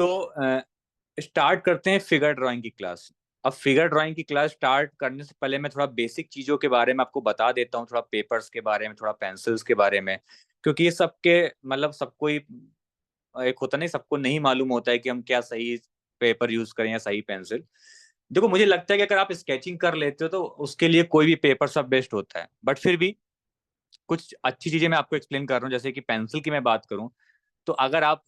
तो स्टार्ट करते हैं फिगर ड्राइंग की क्लास। अब फिगर ड्राइंग की क्लास स्टार्ट करने से पहले मैं थोड़ा बेसिक चीजों के बारे में आपको बता देता हूँ, थोड़ा पेपर्स के बारे में, थोड़ा पेंसिल्स के बारे में, क्योंकि ये सबके मतलब सबको ही एक होता नहीं, सबको नहीं मालूम होता है कि हम क्या सही पेपर यूज करें या सही पेंसिल। देखो, मुझे लगता है कि अगर आप स्केचिंग कर लेते हो तो उसके लिए कोई भी पेपर सब बेस्ट होता है, बट फिर भी कुछ अच्छी चीजें मैं आपको एक्सप्लेन कर रहा हूँ। जैसे कि पेंसिल की मैं बात करूँ, तो अगर आप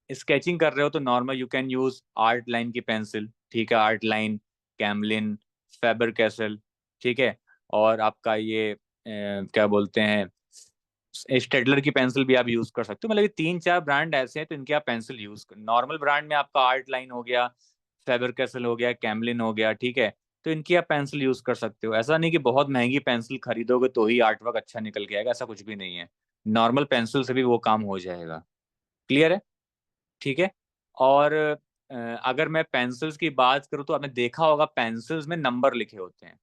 स्केचिंग कर रहे हो तो normal you can use art line की पेंसिल, ठीक है, art line, Camlin, favour castle, ठीक है। और आपका ये क्या बोलते हैं, स्टेडलर की पेंसिल भी आप यूज कर सकते हो। मतलब ये तीन चार ब्रांड ऐसे हैं तो इनके आप पेंसिल यूज कर। नॉर्मल ब्रांड में आपका आर्ट लाइन हो गया, फेबर कैसल हो गया, कैमलिन हो गया, ठीक है। तो इनकी आप पेंसिल यूज कर सकते हो। ऐसा नहीं कि बहुत महंगी पेंसिल खरीदोगे तो ही आर्ट वर्क अच्छा निकल के आएगा, ऐसा कुछ भी नहीं है। नॉर्मल पेंसिल से भी वो काम हो जाएगा। क्लियर है? ठीक है। और अगर मैं पेंसिल्स की बात करूँ तो आपने देखा होगा पेंसिल्स में नंबर लिखे होते हैं।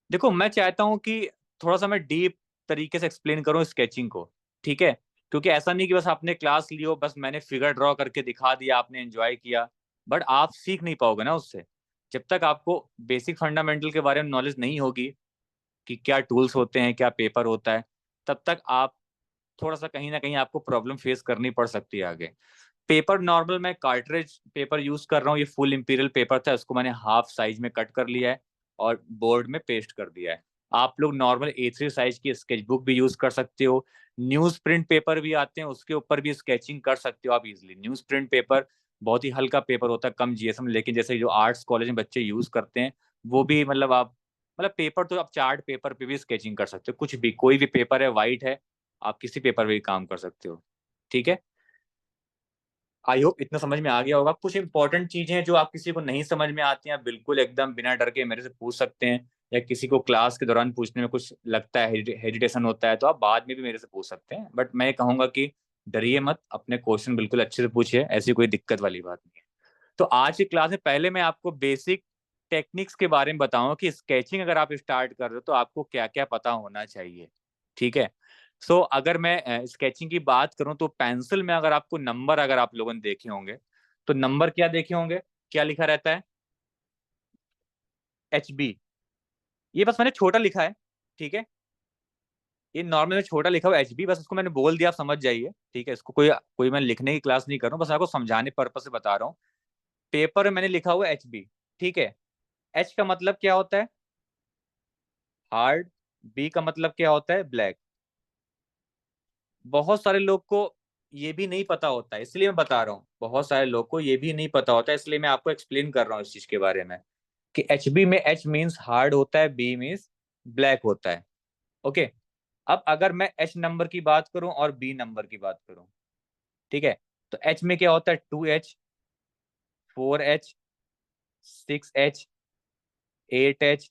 देखो, मैं चाहता हूँ कि थोड़ा सा मैं डीप तरीके से एक्सप्लेन करूँ स्केचिंग को, ठीक है। क्योंकि ऐसा नहीं कि बस आपने क्लास लियो, बस मैंने फिगर ड्रॉ करके दिखा दिया, आपने एंजॉय किया, बट आप सीख नहीं पाओगे ना उससे। जब तक आपको बेसिक फंडामेंटल के बारे में नॉलेज नहीं होगी कि क्या टूल्स होते हैं, क्या पेपर होता है, तब तक आप थोड़ा सा कहीं ना कहीं आपको प्रॉब्लम फेस करनी पड़ सकती है आगे। पेपर नॉर्मल मैं कार्ट्रिज पेपर यूज कर रहा हूँ। ये फुल इंपीरियल पेपर था, इसको मैंने हाफ साइज में कट कर लिया है और बोर्ड में पेस्ट कर दिया है। आप लोग नॉर्मल A3 साइज की स्केच बुक भी यूज कर सकते हो। न्यूज प्रिंट पेपर भी आते हैं, उसके ऊपर भी स्केचिंग कर सकते हो आप इजिली। न्यूज प्रिंट पेपर बहुत ही हल्का पेपर होता है, कम जीएसएम, लेकिन जैसे जो आर्ट्स कॉलेज में बच्चे यूज करते हैं वो भी मतलब आप मतलब पेपर तो आप चार्ट पेपर पे भी स्केचिंग कर सकते हो। कुछ भी, कोई भी पेपर है, वाइट है, आप किसी पेपर पे भी काम कर सकते हो। ठीक है। आई होप इतना समझ में आ गया होगा। कुछ इंपॉर्टेंट चीजें हैं जो आप किसी को नहीं समझ में आती हैं, आप बिल्कुल एकदम बिना डर के मेरे से पूछ सकते हैं, या किसी को क्लास के दौरान पूछने में कुछ लगता है, हेजिटेशन होता है, तो आप बाद में भी मेरे से पूछ सकते हैं। बट मैं कहूंगा कि डरिए मत, अपने क्वेश्चन बिल्कुल अच्छे से पूछिए, ऐसी कोई दिक्कत वाली बात नहीं है। तो आज की क्लास में पहले मैं आपको बेसिक टेक्निक्स के बारे में बताऊंगा कि स्केचिंग अगर आप स्टार्ट कर रहे हो तो आपको क्या क्या पता होना चाहिए। ठीक है। अगर मैं स्केचिंग की बात करूं तो पेंसिल में अगर आपको नंबर, अगर आप लोगों ने देखे होंगे तो नंबर क्या देखे होंगे, क्या लिखा रहता है? HB। ये बस मैंने छोटा लिखा है, ठीक है। ये नॉर्मल में छोटा लिखा हुआ HB, बस उसको मैंने बोल दिया, आप समझ जाइए, ठीक है। इसको कोई कोई मैं लिखने की क्लास नहीं कर रहा हूँ, बस आपको समझाने पर्पज से बता रहा हूँ। पेपर में मैंने लिखा हुआ HB, ठीक है। H का मतलब क्या होता है? हार्ड। B का मतलब क्या होता है? ब्लैक। बहुत सारे लोग को ये भी नहीं पता होता है, इसलिए मैं बता रहा हूँ, बहुत सारे लोग को ये भी नहीं पता होता है, इसलिए मैं आपको एक्सप्लेन कर रहा हूँ इस चीज के बारे में कि HB में H मीन्स हार्ड होता है, B मीन्स ब्लैक होता है। ओके। अब अगर मैं H नंबर की बात करूं और B नंबर की बात करूं, ठीक है, तो H में क्या होता है? 2H, 4H, 6H, 8H,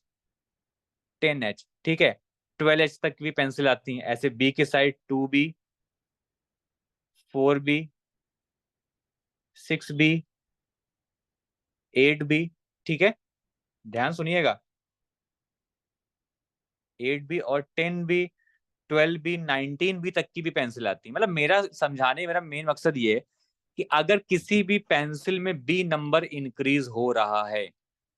10H, ठीक है। 12H तक भी पेंसिल आती हैं। ऐसे B की side 2B, 4B, 6B, 8B, ठीक है। ध्यान सुनिएगा, 8B और 10B, 12B, 19B तक की भी पेंसिल आती है। मतलब मेरा समझाने, मेरा मेन मकसद ये है कि अगर किसी भी पेंसिल में बी नंबर इंक्रीज हो रहा है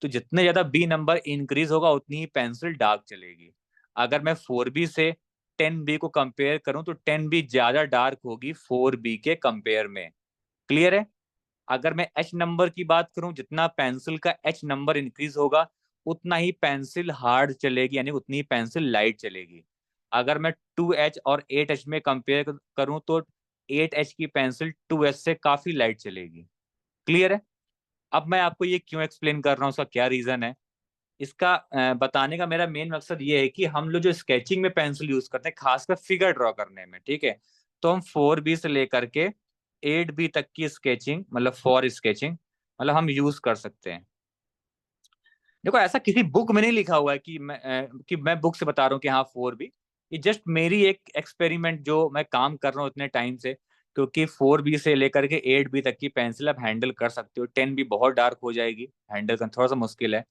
तो जितने ज्यादा बी नंबर इंक्रीज होगा उतनी ही पेंसिल डार्क चलेगी। अगर मैं 4B से 10B को कंपेयर करूं तो 10B ज्यादा डार्क होगी 4B के कंपेयर में। क्लियर है? अगर मैं एच नंबर की बात करूं, जितना पेंसिल का एच नंबर इंक्रीज होगा उतना ही पेंसिल हार्ड चलेगी, यानी उतनी ही पेंसिल लाइट चलेगी। अगर मैं 2H और 8H में कंपेयर करूं तो 8H की पेंसिल 2H से काफी लाइट चलेगी। क्लियर है? अब मैं आपको ये क्यों एक्सप्लेन कर रहा हूँ, उसका क्या रीजन है, इसका बताने का मेरा मेन मकसद ये है कि हम लोग जो स्केचिंग में पेंसिल यूज करते हैं, खासकर फिगर ड्रॉ करने में, ठीक है, तो हम 4B से लेकर के 8B तक की स्केचिंग, मतलब फॉर स्केचिंग, मतलब हम यूज कर सकते हैं। देखो, ऐसा किसी बुक में नहीं लिखा हुआ है कि मैं बुक से बता रहा हूँ कि हाँ 4B। ये जस्ट मेरी एक एक्सपेरिमेंट जो मैं काम कर रहा हूँ इतने टाइम से, क्योंकि 4B से लेकर के 8B तक की पेंसिल आप हैंडल कर सकते हो। 10B बहुत डार्क हो जाएगी, हैंडल करना थोड़ा सा मुश्किल है।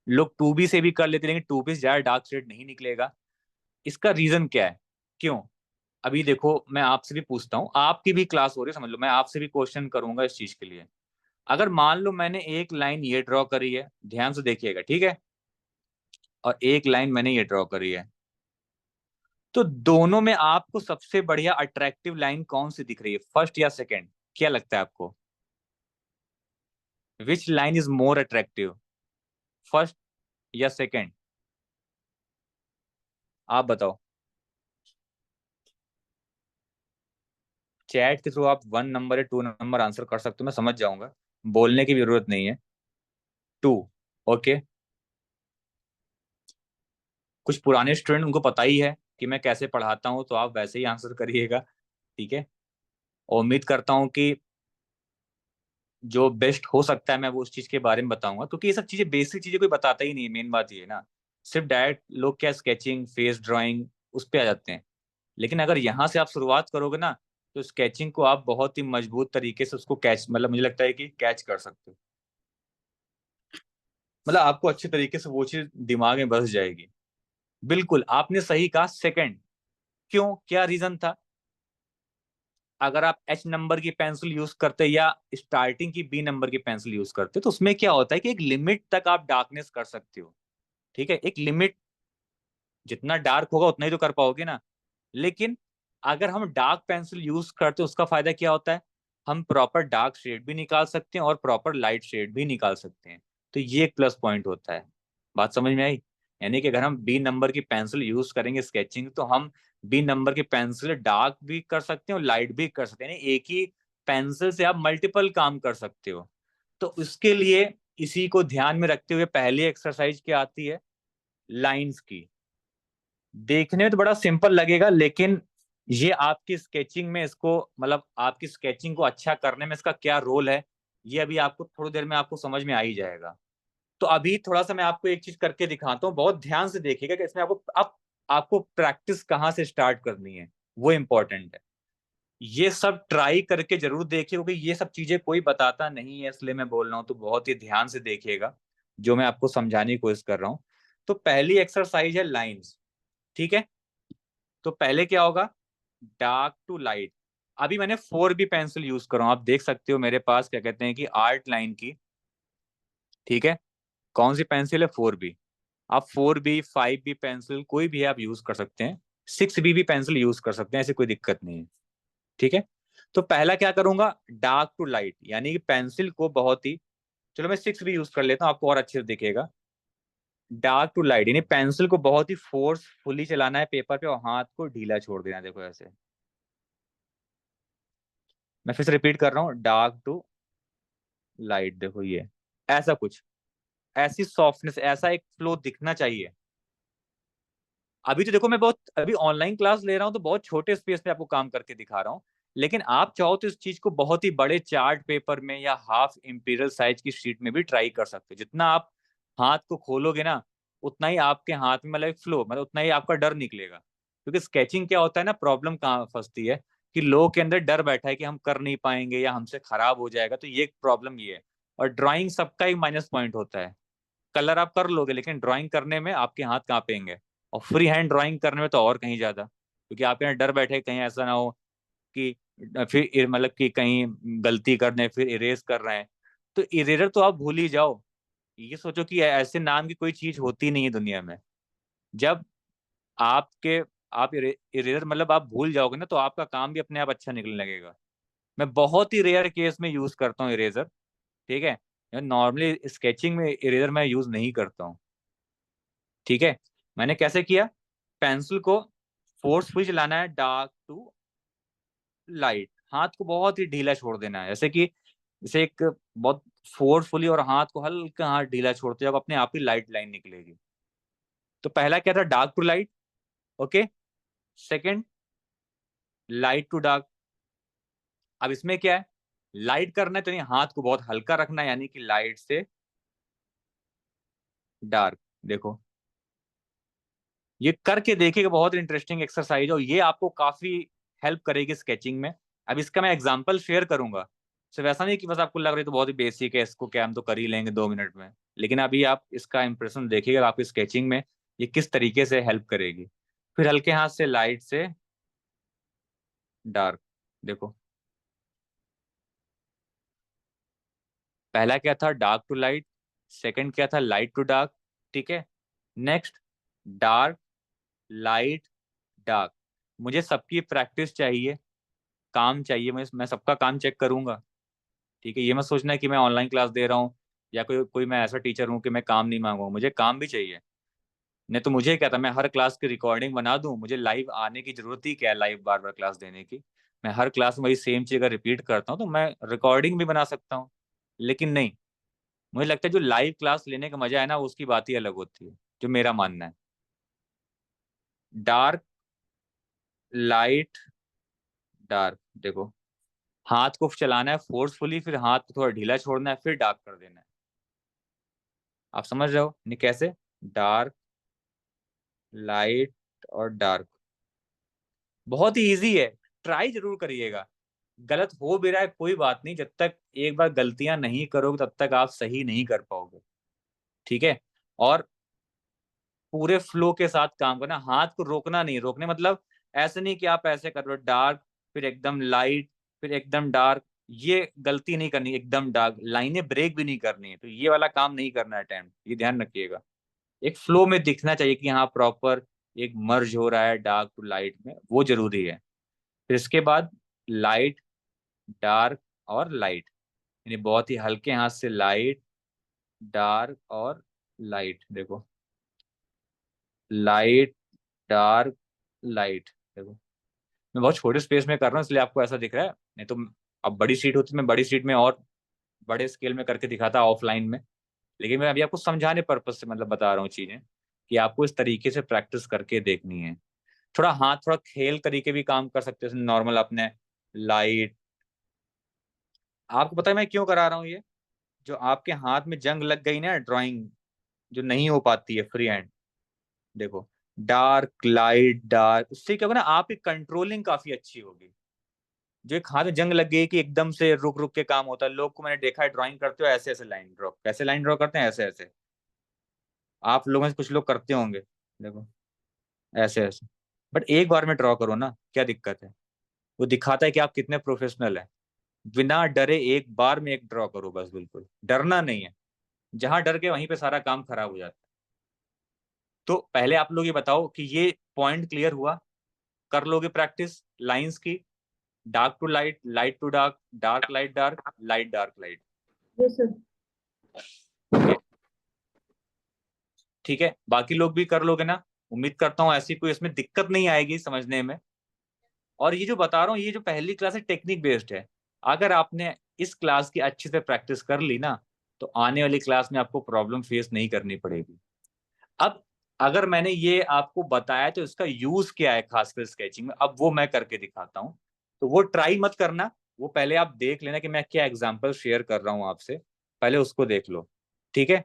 लोग 2B से भी कर लेते हैं, लेकिन 2B से ज्यादा डार्क शेड नहीं निकलेगा। इसका रीजन क्या है? क्यों? अभी देखो मैं आपसे भी पूछता हूँ, आपकी भी क्लास हो रही है समझ लो, मैं आपसे भी क्वेश्चन करूंगा इस चीज के लिए। अगर मान लो मैंने एक लाइन ये ड्रॉ करी है, ध्यान से देखिएगा ठीक है, और एक लाइन मैंने ये ड्रॉ करी है, तो दोनों में आपको सबसे बढ़िया अट्रैक्टिव लाइन कौन सी दिख रही है, फर्स्ट या सेकंड? क्या लगता है आपको, which line is more attractive, first या सेकंड? आप बताओ। चैट के थ्रू आप 1 नंबर या 2 नंबर आंसर कर सकते हो, मैं समझ जाऊंगा, बोलने की भी जरूरत नहीं है। 2। ओके। कुछ पुराने स्टूडेंट, उनको पता ही है कि मैं कैसे पढ़ाता हूँ, तो आप वैसे ही आंसर करिएगा, ठीक है। और उम्मीद करता हूँ कि जो बेस्ट हो सकता है मैं वो उस चीज के बारे में बताऊंगा, क्योंकि ये सब चीजें बेसिक चीजें कोई बताता ही नहीं है, मेन बात ये है ना। सिर्फ डायरेक्ट लोग क्या स्केचिंग, फेस ड्राइंग, उस पे आ जाते हैं। लेकिन अगर यहाँ से आप शुरुआत करोगे ना, तो स्केचिंग को आप बहुत ही मजबूत तरीके से उसको कैच, मतलब मुझे लगता है कि कैच कर सकते हो। मतलब आपको अच्छे तरीके से वो चीज दिमाग में बस जाएगी। बिल्कुल आपने सही कहा, सेकंड। क्यों, क्या रीजन था? अगर आप एच नंबर की पेंसिल यूज करते या स्टार्टिंग की बी नंबर की पेंसिल यूज करते, तो उसमें क्या होता है कि एक लिमिट तक आप डार्कनेस कर सकते हो, ठीक है, एक लिमिट, जितना डार्क होगा उतना ही तो कर पाओगे ना। लेकिन अगर हम डार्क पेंसिल यूज करते हैं, उसका फायदा क्या होता है, हम प्रॉपर डार्क शेड भी निकाल सकते हैं और प्रॉपर लाइट शेड भी निकाल सकते हैं। तो ये एक प्लस पॉइंट होता है। बात समझ में आई? यानी कि अगर हम बी नंबर की पेंसिल यूज करेंगे स्केचिंग, तो हम बी नंबर की पेंसिल डार्क भी कर सकते हैं और लाइट भी कर सकते हैं, यानी एक ही पेंसिल से आप मल्टीपल काम कर सकते हो। तो उसके लिए इसी को ध्यान में रखते हुए पहली एक्सरसाइज क्या आती है, लाइंस की। देखने में तो बड़ा सिंपल लगेगा, लेकिन ये आपकी स्केचिंग में इसको, मतलब आपकी स्केचिंग को अच्छा करने में इसका क्या रोल है, ये अभी आपको थोड़ी देर में आपको समझ में आ ही जाएगा। तो अभी थोड़ा सा मैं आपको एक चीज करके दिखाता हूँ, बहुत ध्यान से देखिएगा कि इसमें आपको प्रैक्टिस कहाँ से स्टार्ट करनी है, वो इंपॉर्टेंट है। ये सब ट्राई करके जरूर देखिए, क्योंकि ये सब चीजें कोई बताता नहीं है, इसलिए मैं बोल रहा हूँ, तो बहुत ही ध्यान से देखिएगा जो मैं आपको समझाने की कोशिश कर रहा हूँ। तो पहली एक्सरसाइज है लाइंस, ठीक है। तो पहले क्या होगा, डार्क टू लाइट। अभी मैंने 4B पेंसिल यूज कर रहा हूं, आप देख सकते हो मेरे पास क्या कहते हैं कि आर्ट लाइन की, ठीक है। कौन सी पेंसिल है, 4B। आप 4B 5B पेंसिल कोई भी आप यूज कर सकते हैं, 6B भी पेंसिल यूज कर सकते हैं, ऐसी कोई दिक्कत नहीं है, ठीक है। तो पहला क्या करूंगा, डार्क टू लाइट, यानी कि पेंसिल को बहुत ही, चलो मैं 6B यूज कर लेता हूँ, आपको और अच्छे से दिखेगा। डार्क टू लाइट यानी पेंसिल को बहुत ही फोर्सफुली चलाना है पेपर पे, और हाथ को ढीला छोड़ देना है, देखो ऐसे। मैं फिर से रिपीट कर रहा हूँ, डार्क टू लाइट, देखो ये ऐसा कुछ, ऐसी सॉफ्टनेस, ऐसा एक फ्लो दिखना चाहिए। अभी तो देखो मैं बहुत अभी ऑनलाइन क्लास ले रहा हूँ, तो बहुत छोटे स्पेस पे आपको काम करके दिखा रहा हूँ। लेकिन आप चाहो तो इस चीज को बहुत ही बड़े चार्ट पेपर में या हाफ इंपीरियल साइज की शीट में भी ट्राई कर सकते हो। जितना आप हाथ को खोलोगे ना, उतना ही आपके हाथ में मतलब फ्लो, मतलब उतना ही आपका डर निकलेगा। क्योंकि स्केचिंग क्या होता है ना, प्रॉब्लम कहाँ फंसती है कि लोगों के अंदर डर बैठा है कि हम कर नहीं पाएंगे या हमसे खराब हो जाएगा, तो ये प्रॉब्लम ये है। और ड्राइंग सबका एक माइनस पॉइंट होता है, कलर आप कर लोगे लेकिन ड्राइंग करने में आपके हाथ कांपेंगे, और फ्री हैंड ड्राइंग करने में तो और कहीं ज्यादा, क्योंकि आप यहाँ डर बैठे कहीं ऐसा ना हो कि फिर मतलब कि कहीं गलती कर दें फिर इरेज कर रहे हैं। तो इरेजर तो आप भूल ही जाओ, ये सोचो कि ऐसे नाम की कोई चीज होती नहीं है दुनिया में। जब आपके आप इरेजर मतलब आप भूल जाओगे ना, तो आपका काम भी अपने आप अच्छा निकलने लगेगा। मैं बहुत ही रेयर केस में यूज करता हूँ इरेजर, ठीक है। नॉर्मली स्केचिंग में इरेजर मैं यूज नहीं करता हूँ, ठीक है। मैंने कैसे किया, पेंसिल को फोर्सफुली चलाना है, डार्क टू लाइट, हाथ को बहुत ही ढीला छोड़ देना है, जैसे कि जैसे एक बहुत फोर्सफुली, और हाथ को हल्का हाथ ढीला छोड़ते जब अपने आप ही लाइट लाइन निकलेगी। तो पहला क्या था, dark to light, okay. Second, light to dark. अब इसमें क्या है, लाइट करना है तो नहीं, हाथ को बहुत हल्का रखना है, यानी कि लाइट से डार्क, देखो ये करके देखिएगा, बहुत इंटरेस्टिंग एक्सरसाइज है, और ये आपको काफी हेल्प करेगी स्केचिंग में। अब इसका मैं एग्जांपल शेयर करूंगा, सिर्फ ऐसा नहीं कि बस आपको लग रही है तो बहुत ही बेसिक है, इसको क्या हम तो कर ही लेंगे 2 मिनट में। लेकिन अभी आप इसका इंप्रेशन देखिएगा आपकी स्केचिंग में ये किस तरीके से हेल्प करेगी। फिर हल्के हाथ से लाइट से डार्क। देखो, पहला क्या था, डार्क टू लाइट। सेकंड क्या था, लाइट टू डार्क। ठीक है। Next, dark, light, dark. मुझे सबकी प्रैक्टिस चाहिए, काम चाहिए, मैं सबका काम चेक करूंगा। ठीक है, ये मत सोचना है कि मैं ऑनलाइन क्लास दे रहा हूँ या कोई कोई मैं ऐसा टीचर हूँ कि मैं काम नहीं मांगू, मुझे काम भी चाहिए। नहीं तो मुझे क्या था, मैं हर क्लास की रिकॉर्डिंग बना दूं, मुझे लाइव आने की जरूरत ही क्या है, लाइव बार बार क्लास देने की। मैं हर क्लास में वही सेम चीज अगर रिपीट करता हूँ तो मैं रिकॉर्डिंग भी बना सकता हूँ। लेकिन नहीं, मुझे लगता है जो लाइव क्लास लेने का मजा है ना, उसकी बात ही अलग होती है, जो मेरा मानना है। Dark, light, dark. देखो, हाथ को चलाना है फोर्सफुली, फिर हाथ को थोड़ा ढीला छोड़ना है, फिर डार्क कर देना है। आप समझ रहे हो नहीं कैसे? डार्क, लाइट और डार्क। बहुत ही इजी है, ट्राई जरूर करिएगा। गलत हो भी रहा है कोई बात नहीं, जब तक एक बार गलतियां नहीं करोगे तब तक आप सही नहीं कर पाओगे। ठीक है। और पूरे फ्लो के साथ काम करना, हाथ को रोकना नहीं, रोकने मतलब ऐसे नहीं कि आप ऐसे कर रहे हो डार्क, फिर एकदम लाइट, फिर एकदम डार्क। ये गलती नहीं करनी, एकदम डार्क लाइनें ब्रेक भी नहीं करनी है, तो ये वाला काम नहीं करना है टाइम, ये ध्यान रखिएगा। एक फ्लो में दिखना चाहिए कि हाँ प्रॉपर एक मर्ज हो रहा है डार्क टू लाइट में, वो जरूरी है। फिर इसके बाद लाइट, डार्क और लाइट, यानी बहुत ही हल्के हाथ से लाइट, डार्क और लाइट। देखो, लाइट, डार्क, लाइट। देखो, मैं बहुत छोटे स्पेस में कर रहा हूँ इसलिए आपको ऐसा दिख रहा है, नहीं तो अब बड़ी सीट होती मैं बड़ी सीट में और बड़े स्केल में करके दिखाता ऑफलाइन में। लेकिन मैं अभी आपको समझाने पर्पज से मतलब बता रहा हूँ चीजें, कि आपको इस तरीके से प्रैक्टिस करके देखनी है। थोड़ा हाथ, थोड़ा खेल तरीके भी काम कर सकते हैं नॉर्मल अपने। लाइट, आपको पता है मैं क्यों करा रहा हूँ ये? जो आपके हाथ में जंग लग गई ना ड्राइंग, जो नहीं हो पाती है फ्री हैंड। देखो, डार्क, लाइट, डार्क, उससे क्या होगा ना, आपकी कंट्रोलिंग काफी अच्छी होगी। जो एक हाथ में जंग लग गई कि एकदम से रुक रुक के काम होता है, लोग को मैंने देखा है ड्राइंग करते हो ऐसे ऐसे लाइन ड्रॉ, कैसे लाइन ड्रॉ करते हैं, ऐसे ऐसे। आप लोगों में से कुछ लोग करते होंगे। देखो, ऐसे ऐसे। बट एक बार में ड्रॉ करो ना, क्या दिक्कत है? वो दिखाता है कि आप कितने प्रोफेशनल हैं। बिना डरे एक बार में एक ड्रॉ करो बस, बिल्कुल डरना नहीं है। जहां डर के वहीं पे सारा काम खराब हो जाता है। तो पहले आप लोग ये बताओ कि ये पॉइंट क्लियर हुआ? कर लोगे प्रैक्टिस लाइंस की? Dark to light, light to dark, dark light dark, light dark light. Yes sir. Okay, ठीक है, बाकी लोग भी कर लोगे ना? उम्मीद करता हूँ ऐसी कोई इसमें दिक्कत नहीं आएगी समझने में। और ये जो बता रहा हूँ, ये जो पहली क्लास है टेक्निक बेस्ड है। अगर आपने इस क्लास की अच्छे से प्रैक्टिस कर ली ना, तो आने वाली क्लास में आपको प्रॉब्लम फेस नहीं करनी पड़ेगी। अब अगर मैंने ये आपको बताया तो इसका यूज क्या है खासकर स्केचिंग में, अब वो मैं करके दिखाता हूँ। तो वो ट्राई मत करना, वो पहले आप देख लेना कि मैं क्या एग्जांपल शेयर कर रहा हूँ आपसे, पहले उसको देख लो। ठीक है।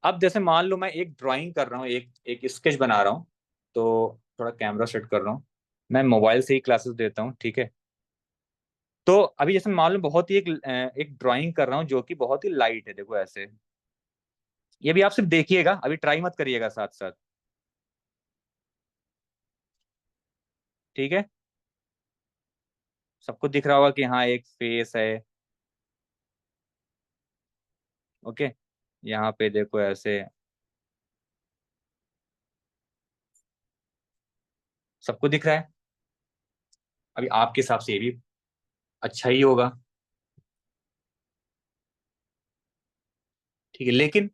अब जैसे मान लो मैं एक ड्राइंग कर रहा हूँ, एक एक स्केच बना रहा हूँ। तो थोड़ा कैमरा सेट कर रहा हूँ, मैं मोबाइल से ही क्लासेस देता हूँ। ठीक है। तो अभी जैसे मान लो बहुत ही एक ड्राइंग कर रहा हूँ जो कि बहुत ही लाइट है, देखो ऐसे। ये भी आप सिर्फ देखिएगा, अभी ट्राई मत करिएगा साथ साथ। ठीक है, सबको दिख रहा होगा कि हाँ एक फेस है। ओके, यहाँ पे देखो ऐसे, सबको दिख रहा है। अभी आपके हिसाब से ये भी अच्छा ही होगा। ठीक है, लेकिन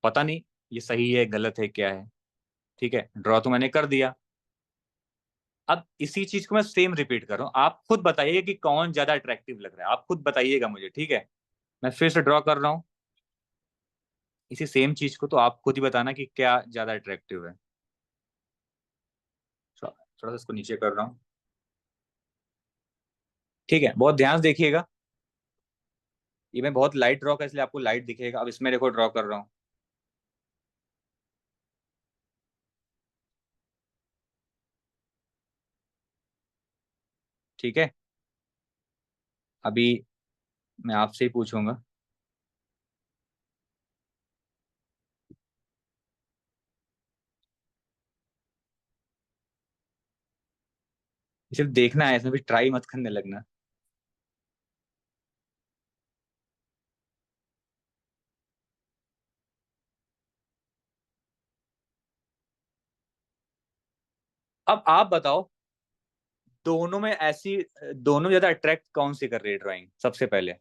पता नहीं ये सही है गलत है क्या है। ठीक है, ड्रॉ तो मैंने कर दिया। अब इसी चीज को मैं सेम रिपीट कर रहा हूँ, आप खुद बताइए कि कौन ज्यादा अट्रैक्टिव लग रहा है, आप खुद बताइएगा मुझे। ठीक है, मैं फिर से ड्रॉ कर रहा हूँ इसी सेम चीज को, तो आप खुद ही बताना कि क्या ज्यादा अट्रैक्टिव है। थोड़ा थोड़ा सा इसको नीचे कर रहा हूँ। ठीक है, बहुत ध्यान से देखिएगा। ये मैं बहुत लाइट ड्रॉ कर इसलिए आपको लाइट दिखेगा। अब इसमें देखो ड्रॉ कर रहा हूँ। ठीक है, अभी मैं आपसे ही पूछूंगा। सिर्फ देखना है, इसमें भी ट्राई मत करने लगना। अब आप बताओ, दोनों में ऐसी, दोनों ज्यादा अट्रैक्ट कौन सी कर रही है ड्राइंग सबसे पहले,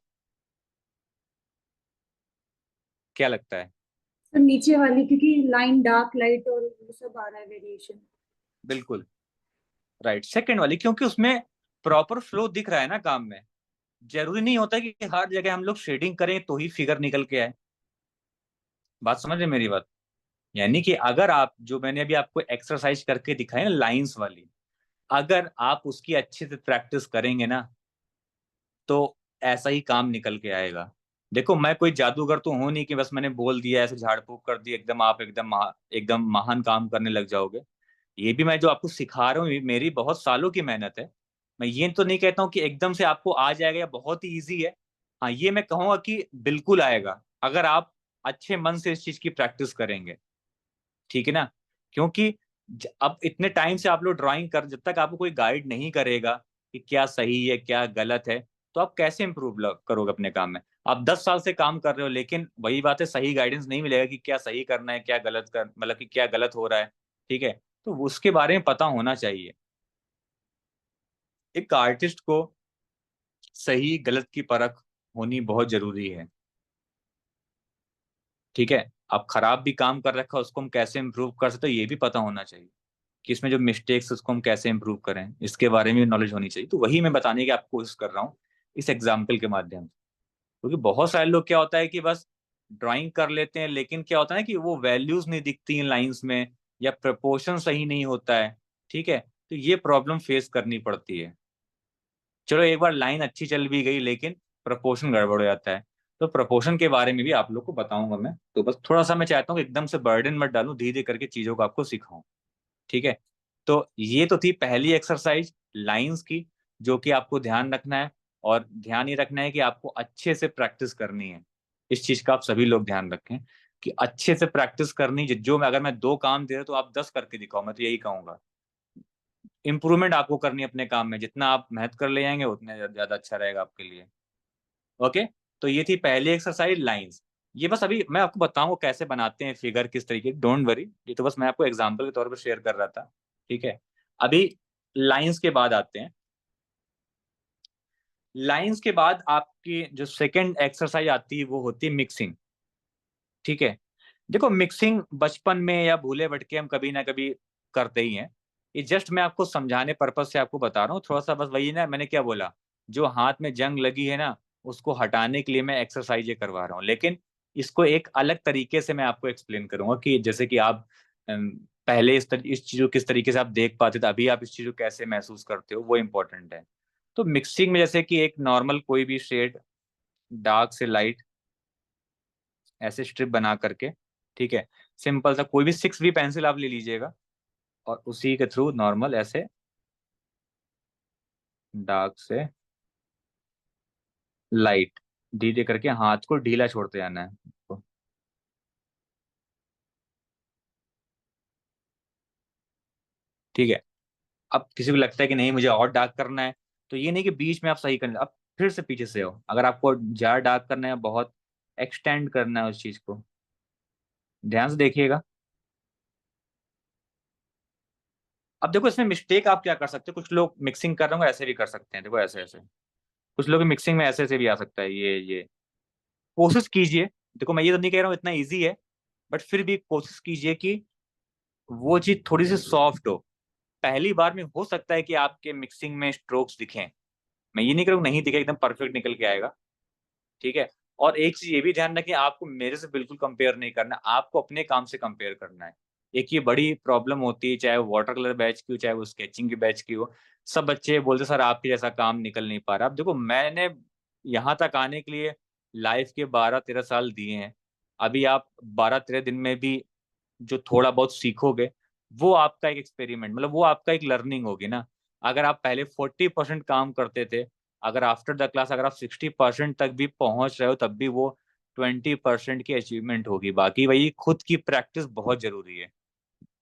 क्या लगता है? तो नीचे वाली, क्योंकि लाइन डार्क लाइट और वो सब आ रहा है वेरिएशन। बिल्कुल राइट, सेकंड वाली, क्योंकि उसमें प्रॉपर फ्लो दिख रहा है ना काम में। जरूरी नहीं होता कि हर जगह हम लोग शेडिंग करें तो ही फिगर निकल के आए। बात समझ रहे हैं मेरी बात? यानी कि अगर आप, जो मैंने अभी आपको एक्सरसाइज करके दिखाई ना लाइंस वाली, अगर आप उसकी अच्छे से प्रैक्टिस करेंगे ना, तो ऐसा ही काम निकल के आएगा। देखो मैं कोई जादूगर तो हूं नहीं कि बस मैंने बोल दिया ऐसे झाड़ फूक कर दी एकदम आप एकदम महान काम करने लग जाओगे। ये भी मैं जो आपको सिखा रहा हूँ, ये मेरी बहुत सालों की मेहनत है। मैं ये तो नहीं कहता हूँ कि एकदम से आपको आ जाएगा या बहुत ही ईजी है। हाँ, ये मैं कहूंगा कि बिल्कुल आएगा अगर आप अच्छे मन से इस चीज की प्रैक्टिस करेंगे। ठीक है ना? क्योंकि अब इतने टाइम से आप लोग ड्राइंग कर, जब तक आपको कोई गाइड नहीं करेगा कि क्या सही है क्या गलत है, तो आप कैसे इंप्रूव करोगे अपने काम में? आप 10 साल से काम कर रहे हो, लेकिन वही बात है, सही गाइडेंस नहीं मिलेगा कि क्या सही करना है क्या गलत कर, मतलब कि क्या गलत हो रहा है। ठीक है? तो उसके बारे में पता होना चाहिए। एक आर्टिस्ट को सही गलत की परख होनी बहुत जरूरी है। ठीक है? आप खराब भी काम कर रखा है, उसको हम कैसे इंप्रूव कर सकते हैं ये भी पता होना चाहिए। कि इसमें जो मिस्टेक्स उसको हम कैसे इंप्रूव करें, इसके बारे में नॉलेज होनी चाहिए। तो वही मैं बताने की आपको कोशिश कर रहा हूँ इस एग्जाम्पल के माध्यम से। क्योंकि बहुत सारे लोग क्या होता है कि बस ड्राइंग कर लेते हैं, लेकिन क्या होता है कि वो वैल्यूज नहीं दिखती इन लाइंस में, या प्रपोर्शन सही नहीं होता है। ठीक है? तो ये प्रॉब्लम फेस करनी पड़ती है। चलो एक बार लाइन अच्छी चल भी गई, लेकिन प्रपोर्शन गड़बड़ हो जाता है। तो प्रपोर्शन के बारे में भी आप लोग को बताऊंगा मैं। तो बस थोड़ा सा मैं चाहता हूँ कि एकदम से बर्डन मत डालूं, धीरे करके चीजों को आपको सिखाऊं। ठीक है? तो ये तो थी पहली एक्सरसाइज लाइंस की, जो कि आपको ध्यान रखना है। और ध्यान ये रखना है कि आपको अच्छे से प्रैक्टिस करनी है। इस चीज का आप सभी लोग ध्यान रखें कि अच्छे से प्रैक्टिस करनी। जो मैं, अगर मैं 2 काम दे रहा हूं तो आप 10 करके दिखाओ, मैं तो यही कहूंगा। इंप्रूवमेंट आपको करनी है अपने काम में, जितना आप मेहनत कर ले जाएंगे उतने ज्यादा अच्छा रहेगा आपके लिए। ओके? तो ये थी पहली एक्सरसाइज लाइंस। ये बस अभी मैं आपको बताऊंगा कैसे बनाते हैं फिगर किस तरीके, डोंट वरी, ये तो बस मैं आपको एग्जांपल के तौर पर शेयर कर रहा था। ठीक है? अभी लाइंस के बाद आते हैं। लाइंस के बाद आपकी जो सेकंड एक्सरसाइज आती है वो होती है मिक्सिंग। ठीक है? देखो मिक्सिंग बचपन में या भूले भटके हम कभी ना कभी करते ही हैं। ये जस्ट मैं आपको समझाने पर्पज से आपको बता रहा हूँ थोड़ा सा, बस वही ना, मैंने क्या बोला, जो हाथ में जंग लगी है ना, उसको हटाने के लिए मैं एक्सरसाइज करवा रहा हूँ। लेकिन इसको एक अलग तरीके से मैं आपको एक्सप्लेन करूंगा कि जैसे कि आप अम, पहले इस चीज को किस तरीके से आप देख पाते थे, अभी आप इस चीज को कैसे महसूस करते हो, वो इंपॉर्टेंट है। तो मिक्सिंग में जैसे कि एक नॉर्मल कोई भी शेड, डार्क से लाइट, ऐसे स्ट्रिप बना करके, ठीक है, सिंपल सा कोई भी 6B पेंसिल आप ले लीजिएगा, और उसी के थ्रू नॉर्मल ऐसे डार्क से लाइट धीरे करके हाथ को ढीला छोड़ते जाना है। ठीक है? अब किसी को लगता है कि नहीं मुझे और डार्क करना है, तो ये नहीं कि बीच में आप सही करना, अब फिर से पीछे से हो, अगर आपको ज्यादा डार्क करना है, बहुत एक्सटेंड करना है उस चीज को, ध्यान से देखिएगा। अब देखो इसमें मिस्टेक आप क्या कर सकते हो, कुछ लोग मिक्सिंग कर रहे हो ऐसे भी कर सकते हैं, देखो ऐसे ऐसे, कुछ लोग मिक्सिंग में ऐसे ऐसे भी आ सकता है, ये कोशिश कीजिए। देखो मैं ये तो नहीं कह रहा हूँ इतना इजी है, बट फिर भी कोशिश कीजिए कि वो चीज थोड़ी सी सॉफ्ट हो। पहली बार में हो सकता है कि आपके मिक्सिंग में स्ट्रोक्स दिखें, मैं ये नहीं कह रहा हूँ नहीं दिखे, एकदम परफेक्ट निकल के आएगा। ठीक है? और एक चीज ये भी ध्यान रखें, आपको मेरे से बिल्कुल कंपेयर नहीं करना, आपको अपने काम से कंपेयर करना है। एक ये बड़ी प्रॉब्लम होती है, चाहे वो वाटर कलर बैच की हो चाहे वो स्केचिंग की बैच की हो, सब बच्चे बोलते सर आपके जैसा काम निकल नहीं पा रहा। अब देखो मैंने यहाँ तक आने के लिए लाइफ के 12-13 साल दिए हैं। अभी आप 12-13 दिन में भी जो थोड़ा बहुत सीखोगे, वो आपका एक एक्सपेरिमेंट, मतलब वो आपका एक लर्निंग होगी ना। अगर आप पहले 40% काम करते थे, अगर आफ्टर द क्लास अगर आप 60% तक भी पहुंच रहे हो, तब भी वो 20% की अचीवमेंट होगी। बाकी वही खुद की प्रैक्टिस बहुत जरूरी है।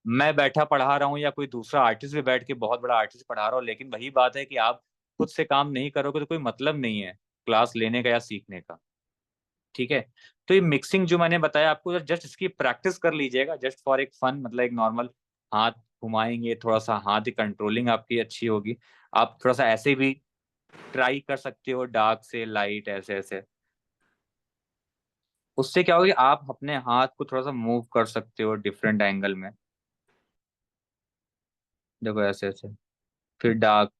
मैं बैठा पढ़ा रहा हूँ या कोई दूसरा आर्टिस्ट भी बैठ के बहुत बड़ा आर्टिस्ट पढ़ा रहा हो, लेकिन वही बात है कि आप खुद से काम नहीं करोगे तो कोई मतलब नहीं है क्लास लेने का या सीखने का। ठीक है। तो ये मिक्सिंग जो मैंने बताया आपको, जस्ट इसकी प्रैक्टिस कर लीजिएगा, जस्ट फॉर एक फन, मतलब एक नॉर्मल हाथ घुमाएंगे, थोड़ा सा हाथ की कंट्रोलिंग आपकी अच्छी होगी। आप थोड़ा सा ऐसे भी ट्राई कर सकते हो, डार्क से लाइट ऐसे ऐसे। उससे क्या होगा कि आप अपने हाथ को थोड़ा सा मूव कर सकते हो डिफरेंट एंगल में। देखो ऐसे ऐसे, फिर डार्क।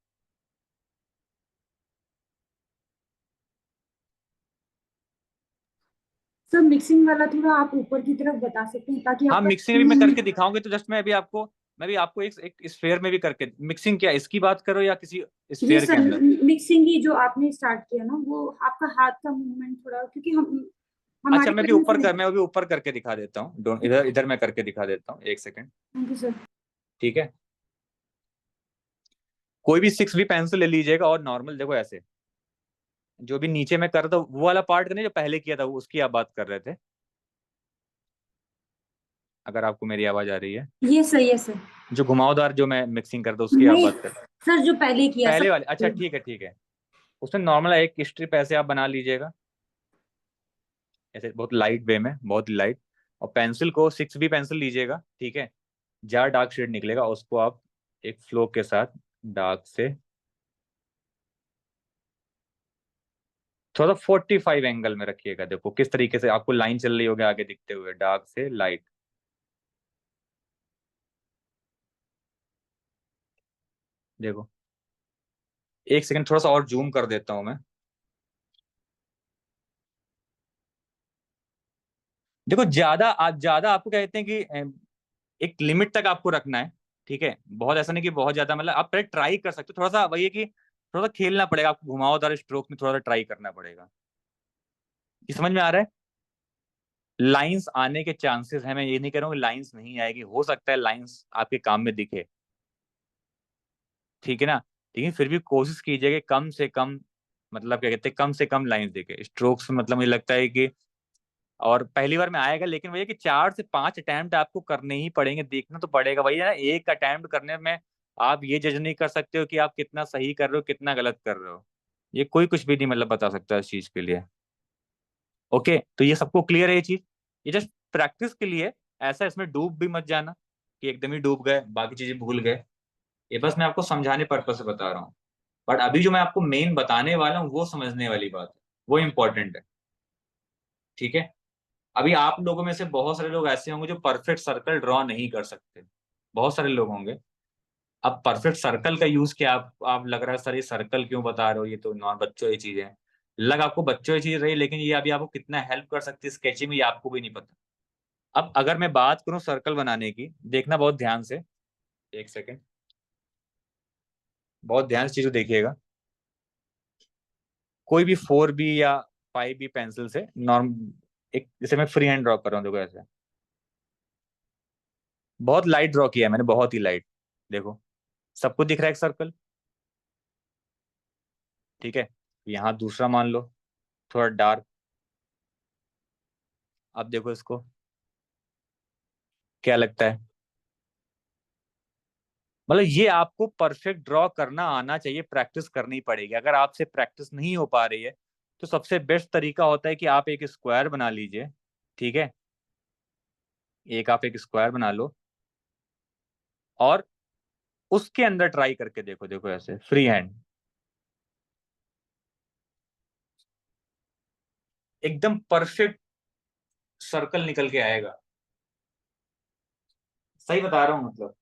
सर मिक्सिंग वाला थोड़ा आप ऊपर की तरफ बता सकते हैं ताकि हाँ, आपका मिक्सिंग भी मैं करके दिखाऊंगी, तो जस्ट मैं भी आपको एक स्फेयर में भी करके, मिक्सिंग क्या इसकी बात करो या किसी ये स्फेयर के सर अंदर। मिक्सिंग ही जो आपने स्टार्ट किया ना, वो आपका हाथ का मूवमेंट थोड़ा, क्योंकि हम अच्छा, हमारे करने से नहीं। मैं भी ऊपर करके दिखा देता हूँ, डोंट, इधर इधर मैं करके दिखा देता हूँ, एक सेकंड। Thank you sir. ठीक है। कोई भी 6B पेंसिल ले लीजिएगा और नॉर्मल देखो ऐसे, जो भी नीचे मैं कर रहा था वो वाला पार्ट नहीं, जो पहले किया था वो उसकी आप बात कर रहे थे, अगर आपको मेरी आवाज आ रही है। ये सही है सर। जो घुमावदार जो मैं मिक्सिंग करता हूँ उसकी आप नहीं बात कर। सर, जो पहले किया पहले सब। वाले, अच्छा ठीक है ठीक है। उसमें नॉर्मल एक स्ट्रिप ऐसे आप बना लीजिएगा, ऐसे बहुत लाइट वे में, बहुत लाइट। और पेंसिल को 6B पेंसिल लीजिएगा, ठीक है। जहाँ डार्क शेड निकलेगा उसको आप एक फ्लो के साथ डार्क से थोड़ा 45 एंगल में रखिएगा। देखो किस तरीके से आपको लाइन चल रही होगी आगे दिखते हुए, डार्क से लाइट। देखो, एक सेकंड थोड़ा सा और जूम कर देता हूं मैं। देखो, ज्यादा आपको क्या कहते हैं कि एक लिमिट तक आपको रखना है। ठीक है, बहुत ऐसा नहीं कि बहुत ज्यादा, मतलब आप पहले ट्राई कर सकते हो, थोड़ा सा वही है कि थोड़ा सा खेलना पड़ेगा आपको, घुमावदार स्ट्रोक में थोड़ा सा ट्राई करना पड़ेगा। ये समझ में आ रहा है? लाइंस आने के चांसेस है, मैं ये नहीं कह रहा हूँ कि लाइंस नहीं आएगी, हो सकता है लाइंस आपके काम में दिखे। ठीक है ना? लेकिन फिर भी कोशिश कीजिए कि कम से कम, मतलब क्या कहते हैं, कम से कम लाइंस दिखे स्ट्रोक्स में, मतलब मुझे लगता है कि, और पहली बार में आएगा, लेकिन वही है कि 4 से 5 अटेम्प्ट आपको करने ही पड़ेंगे, देखना तो पड़ेगा। वही है ना, एक अटेम्प्ट करने में आप ये जज नहीं कर सकते हो कि आप कितना सही कर रहे हो कितना गलत कर रहे हो। ये कोई कुछ भी नहीं मतलब बता सकता इस चीज के लिए। ओके, तो ये सबको क्लियर है ये चीज? ये जस्ट प्रैक्टिस के लिए, ऐसा इसमें डूब भी मत जाना कि एकदम ही डूब गए बाकी चीजें भूल गए। ये बस मैं आपको समझाने पर्पज से बता रहा हूँ। बट अभी जो मैं आपको मेन बताने वाला हूँ वो समझने वाली बात है, वो इम्पोर्टेंट है। ठीक है। अभी आप लोगों में से बहुत सारे लोग ऐसे होंगे जो परफेक्ट सर्कल ड्रॉ नहीं कर सकते, बहुत सारे लोग होंगे। अब परफेक्ट सर्कल का यूज क्या, आप लग रहा है सर ये सर्कल क्यों बता रहे हो, ये तो नॉन बच्चों ये चीज है। लग आपको बच्चों ये चीज रही, लेकिन ये अभी आपको कितना हेल्प कर सकती है स्केचिंग में, ये आपको भी नहीं पता। अब अगर मैं बात करूं सर्कल बनाने की, देखना बहुत ध्यान से, एक सेकेंड, बहुत ध्यान से चीज को देखिएगा। कोई भी 4B या 5B पेंसिल से नॉर्म, एक जैसे मैं फ्री हैंड ड्रॉ कर रहा हूँ, देखो ऐसे, बहुत लाइट ड्रॉ किया है मैंने, बहुत ही लाइट। देखो, सबको दिख रहा है एक सर्कल। ठीक है। यहाँ दूसरा मान लो, थोड़ा डार्क। अब देखो इसको, क्या लगता है? मतलब ये आपको परफेक्ट ड्रॉ करना आना चाहिए, प्रैक्टिस करनी पड़ेगी। अगर आपसे प्रैक्टिस नहीं हो पा रही है तो सबसे बेस्ट तरीका होता है कि आप एक स्क्वायर बना लीजिए। ठीक है, आप एक स्क्वायर बना लो और उसके अंदर ट्राई करके देखो। देखो ऐसे फ्री हैंड, एकदम परफेक्ट सर्कल निकल के आएगा। सही बता रहा हूँ मतलब।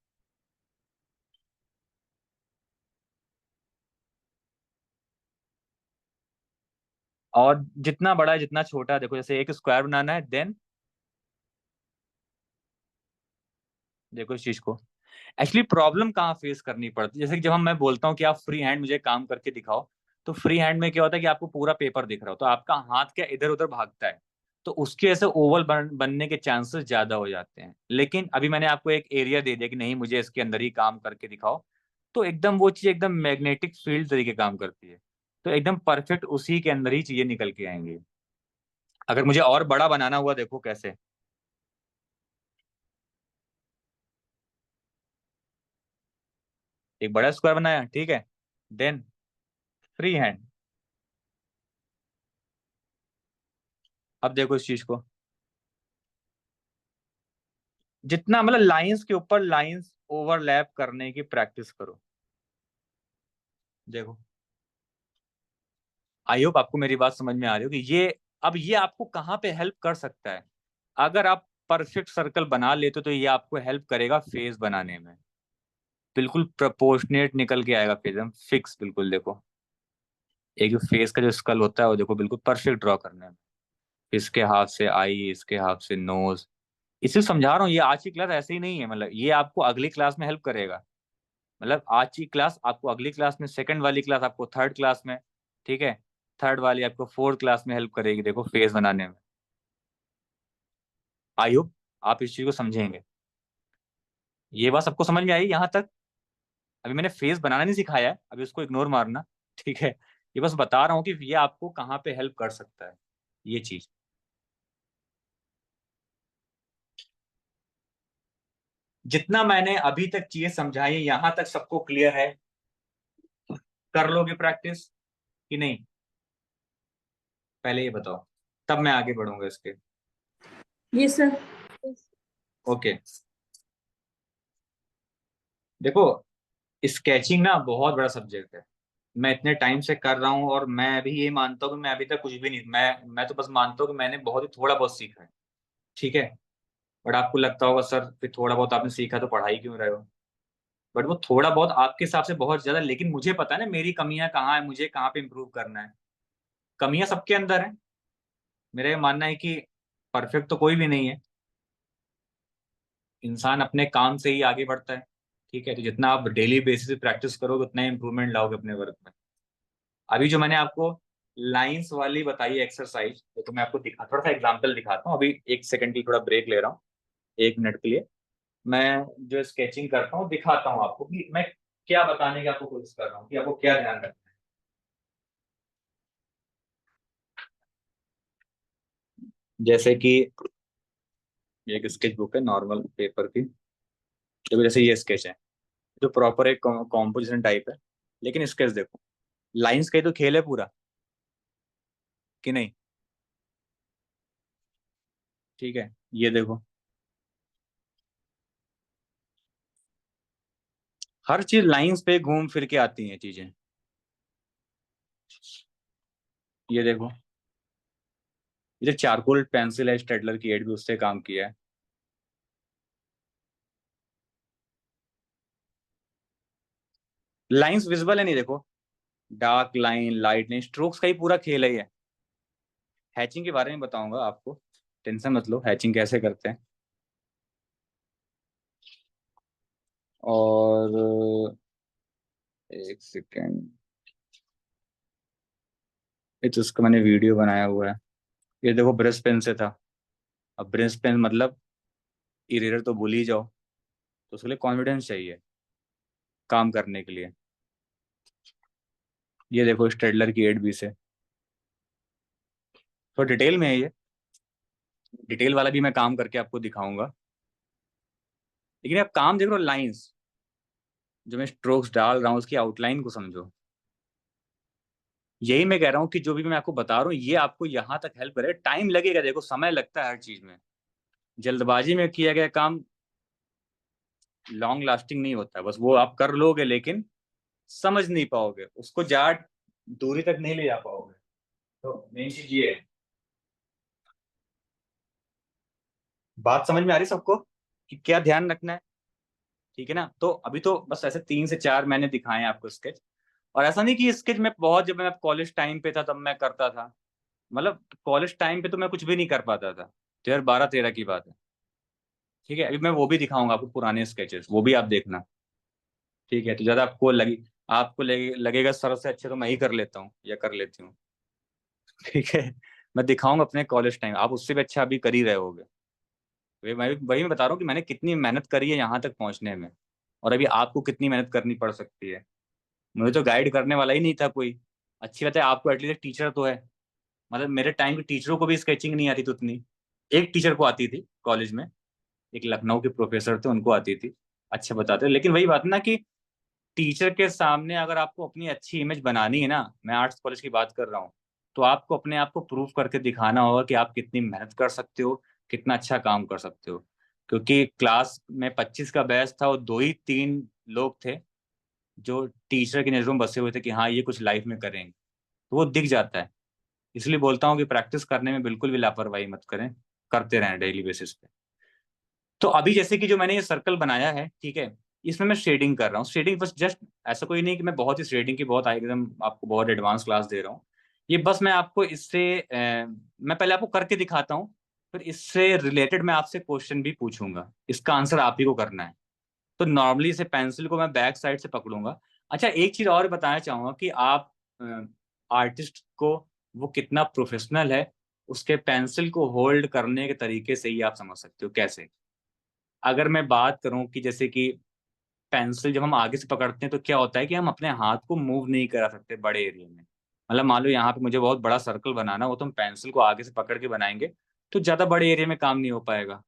और जितना बड़ा है जितना छोटा, देखो जैसे एक स्क्वायर बनाना है, देन देखो इस चीज को। एक्चुअली प्रॉब्लम कहाँ फेस करनी पड़ती है, जैसे कि जब मैं बोलता हूँ कि आप फ्री हैंड मुझे काम करके दिखाओ, तो फ्री हैंड में क्या होता है कि आपको पूरा पेपर दिख रहा हो तो आपका हाथ क्या इधर उधर भागता है, तो उसके ऐसे ओवल बनने के चांसेस ज्यादा हो जाते हैं। लेकिन अभी मैंने आपको एक एरिया दे दिया कि नहीं मुझे इसके अंदर ही काम करके दिखाओ, तो एकदम वो चीज एकदम मैग्नेटिक फील्ड तरीके काम करती है, तो एकदम परफेक्ट उसी के अंदर ही चीजें निकल के आएंगी। अगर मुझे और बड़ा बनाना हुआ, देखो कैसे, एक बड़ा स्क्वायर बनाया, ठीक है। Then free hand. अब देखो इस चीज को, जितना मतलब लाइंस के ऊपर लाइंस ओवरलैप करने की प्रैक्टिस करो। देखो, आई होप आपको मेरी बात समझ में आ रही हो कि ये, अब ये आपको कहाँ पे हेल्प कर सकता है। अगर आप परफेक्ट सर्कल बना लेते हो तो ये आपको हेल्प करेगा फेस बनाने में। बिल्कुल प्रोपोर्शनेट निकल के आएगा फेस, हम फिक्स बिल्कुल। देखो, एक जो फेस का जो स्कल होता है वो देखो बिल्कुल परफेक्ट ड्रॉ करने में। इसके हाथ से आई, इसके हाथ से नोज। इसे समझा रहा हूँ, ये आज की क्लास ऐसे ही नहीं है, मतलब ये आपको अगली क्लास में हेल्प करेगा। मतलब आज की क्लास आपको अगली क्लास में, सेकंड वाली क्लास आपको थर्ड क्लास में, ठीक है। थर्ड वाली आपको फोर्थ क्लास में हेल्प करेगी, देखो फेस बनाने में। आई होप आप इस चीज को समझेंगे। ये बात सबको समझ में आई यहाँ तक? अभी मैंने फेस बनाना नहीं सिखाया है, अभी उसको इग्नोर मारना, ठीक है। ये बस बता रहा हूँ कि ये आपको कहाँ पे हेल्प कर सकता है, ये चीज। जितना मैंने अभी तक चीजें समझाई यहां तक सबको क्लियर है? कर लोगे प्रैक्टिस कि नहीं, पहले ये बताओ, तब मैं आगे बढ़ूंगा इसके। Yes sir. ओके। देखो, स्केचिंग ना बहुत बड़ा सब्जेक्ट है। मैं इतने टाइम से कर रहा हूँ और मैं अभी ये मानता हूँ कि मैं अभी तक कुछ भी नहीं, मैं तो बस मानता हूँ कि मैंने बहुत ही थोड़ा बहुत सीखा है, ठीक है। बट आपको लगता होगा सर फिर थोड़ा बहुत आपने सीखा तो पढ़ाई क्यों रहे हो। बट वो थोड़ा बहुत आपके हिसाब से बहुत ज्यादा, लेकिन मुझे पता है ना मेरी कमियां कहाँ है, मुझे कहाँ पे इम्प्रूव करना है। कमियां सबके अंदर है। मेरा ये मानना है कि परफेक्ट तो कोई भी नहीं है। इंसान अपने काम से ही आगे बढ़ता है, ठीक है। तो जितना आप डेली बेसिस पे प्रैक्टिस करोगे उतना इंप्रूवमेंट लाओगे अपने वर्क में। अभी जो मैंने आपको लाइंस वाली बताई एक्सरसाइज, तो मैं आपको दिखा, थोड़ा सा एग्जांपल दिखाता हूँ। अभी एक सेकंड की थोड़ा ब्रेक ले रहा हूँ, 1 मिनट के लिए। मैं जो स्केचिंग करता हूँ दिखाता हूँ आपको कि मैं क्या बताने की आपको कोशिश कर रहा हूँ, कि आपको क्या ध्यान रखना है। जैसे कि ये एक स्केच बुक है नॉर्मल पेपर की, तो जैसे ये स्केच है जो प्रॉपर एक कॉम्पोजिशन टाइप है। लेकिन स्केच देखो, लाइंस का ही तो खेल है पूरा, कि नहीं? ठीक है, ये देखो, हर चीज लाइंस पे घूम फिर के आती हैं चीजें। ये देखो, ये जो चारकोल पेंसिल है स्टेडलर की 8 भी उससे काम किया है। लाइंस विजिबल है नहीं, देखो, dark line, light line, strokes का ही पूरा खेल है ये। हैचिंग के बारे में बताऊंगा आपको, टेंशन मत लो, हैचिंग कैसे करते हैं। और एक सेकेंड, ये तो उसका मैंने वीडियो बनाया हुआ है। ये देखो ब्रश पेन से था। अब ब्रश पेन मतलब इरेजर तो भूल ही जाओ, तो उसके लिए कॉन्फिडेंस चाहिए काम करने के लिए। ये देखो स्टेडलर की 8 बी से, तो डिटेल में है ये। डिटेल वाला भी मैं काम करके आपको दिखाऊंगा। लेकिन आप काम देख रहे हो, लाइंस जो मैं स्ट्रोक्स डाल रहा हूँ उसकी आउटलाइन को समझो। यही मैं कह रहा हूँ कि जो भी मैं आपको बता रहा हूँ ये आपको यहाँ तक हेल्प करेगा। टाइम लगेगा, देखो समय लगता है हर चीज में। जल्दबाजी में किया गया काम लॉन्ग लास्टिंग नहीं होता है। बस वो आप कर लोगे लेकिन समझ नहीं पाओगे उसको, जाट दूरी तक नहीं ले जा पाओगे। तो मेन चीज ये है। बात समझ में आ रही सबको कि क्या ध्यान रखना है, ठीक है ना? तो अभी तो बस ऐसे 3 से 4 मैंने दिखाए हैं आपको स्केच। और ऐसा नहीं कि स्केच में बहुत, जब मैं कॉलेज टाइम पे था तब मैं करता था। मतलब कॉलेज टाइम पे तो मैं कुछ भी नहीं कर पाता था, 2012-13 की बात है, ठीक है। अभी मैं वो भी दिखाऊंगा आपको, पुराने स्केचेस वो भी आप देखना, ठीक है। तो ज्यादा आपको लगेगा सर से अच्छे तो मैं ही कर लेता हूँ या कर लेती हूँ, ठीक है। मैं दिखाऊंगा अपने कॉलेज टाइम, आप उससे भी अच्छा अभी कर ही रहे होगे। मैं बता रहा हूँ कि मैंने कितनी मेहनत करी है यहाँ तक पहुंचने में, और अभी आपको कितनी मेहनत करनी पड़ सकती है। मुझे तो गाइड करने वाला ही नहीं था कोई। अच्छी बात है आपको एटलीस्ट टीचर तो है। मतलब मेरे टाइम के टीचरों को भी स्केचिंग नहीं आती थी उतनी। एक टीचर को आती थी कॉलेज में, एक लखनऊ के प्रोफेसर थे, उनको आती थी, अच्छा बताते। लेकिन वही बात ना कि टीचर के सामने अगर आपको अपनी अच्छी इमेज बनानी है ना, मैं आर्ट्स कॉलेज की बात कर रहा हूँ, तो आपको अपने आप को प्रूव करके दिखाना होगा कि आप कितनी मेहनत कर सकते हो, कितना अच्छा काम कर सकते हो। क्योंकि क्लास में 25 का बैच था और दो ही तीन लोग थे जो टीचर की नजरों में बसे हुए थे कि हाँ ये कुछ लाइफ में करेंगे, तो वो दिख जाता है। इसलिए बोलता हूँ कि प्रैक्टिस करने में बिल्कुल भी लापरवाही मत करें, करते रहें डेली बेसिस पे। तो अभी जैसे कि जो मैंने ये सर्कल बनाया है, ठीक है, इसमें मैं शेडिंग कर रहा हूँ। शेडिंग बस जस्ट, ऐसा कोई नहीं कि मैं बहुत ही शेडिंग की बहुत एकदम आपको बहुत एडवांस क्लास दे रहा हूँ। ये बस मैं आपको इससे मैं पहले आपको करके दिखाता हूँ, फिर इससे रिलेटेड मैं आपसे क्वेश्चन भी पूछूंगा, इसका आंसर आप ही को करना है। तो नॉर्मली इसे पेंसिल को मैं बैक साइड से पकड़ूंगा। अच्छा, एक चीज और बताना चाहूंगा कि आप आर्टिस्ट को वो कितना प्रोफेशनल है, उसके पेंसिल को होल्ड करने के तरीके से ही आप समझ सकते हो कैसे। अगर मैं बात करूं कि जैसे कि पेंसिल जब हम आगे से पकड़ते हैं तो क्या होता है कि हम अपने हाथ को मूव नहीं करा सकते बड़े एरिया में। मतलब मान लो यहाँ पे मुझे बहुत बड़ा सर्कल बनाना हो, तो हम पेंसिल को आगे से पकड़ के बनाएंगे तो ज्यादा बड़े एरिया में काम नहीं हो पाएगा।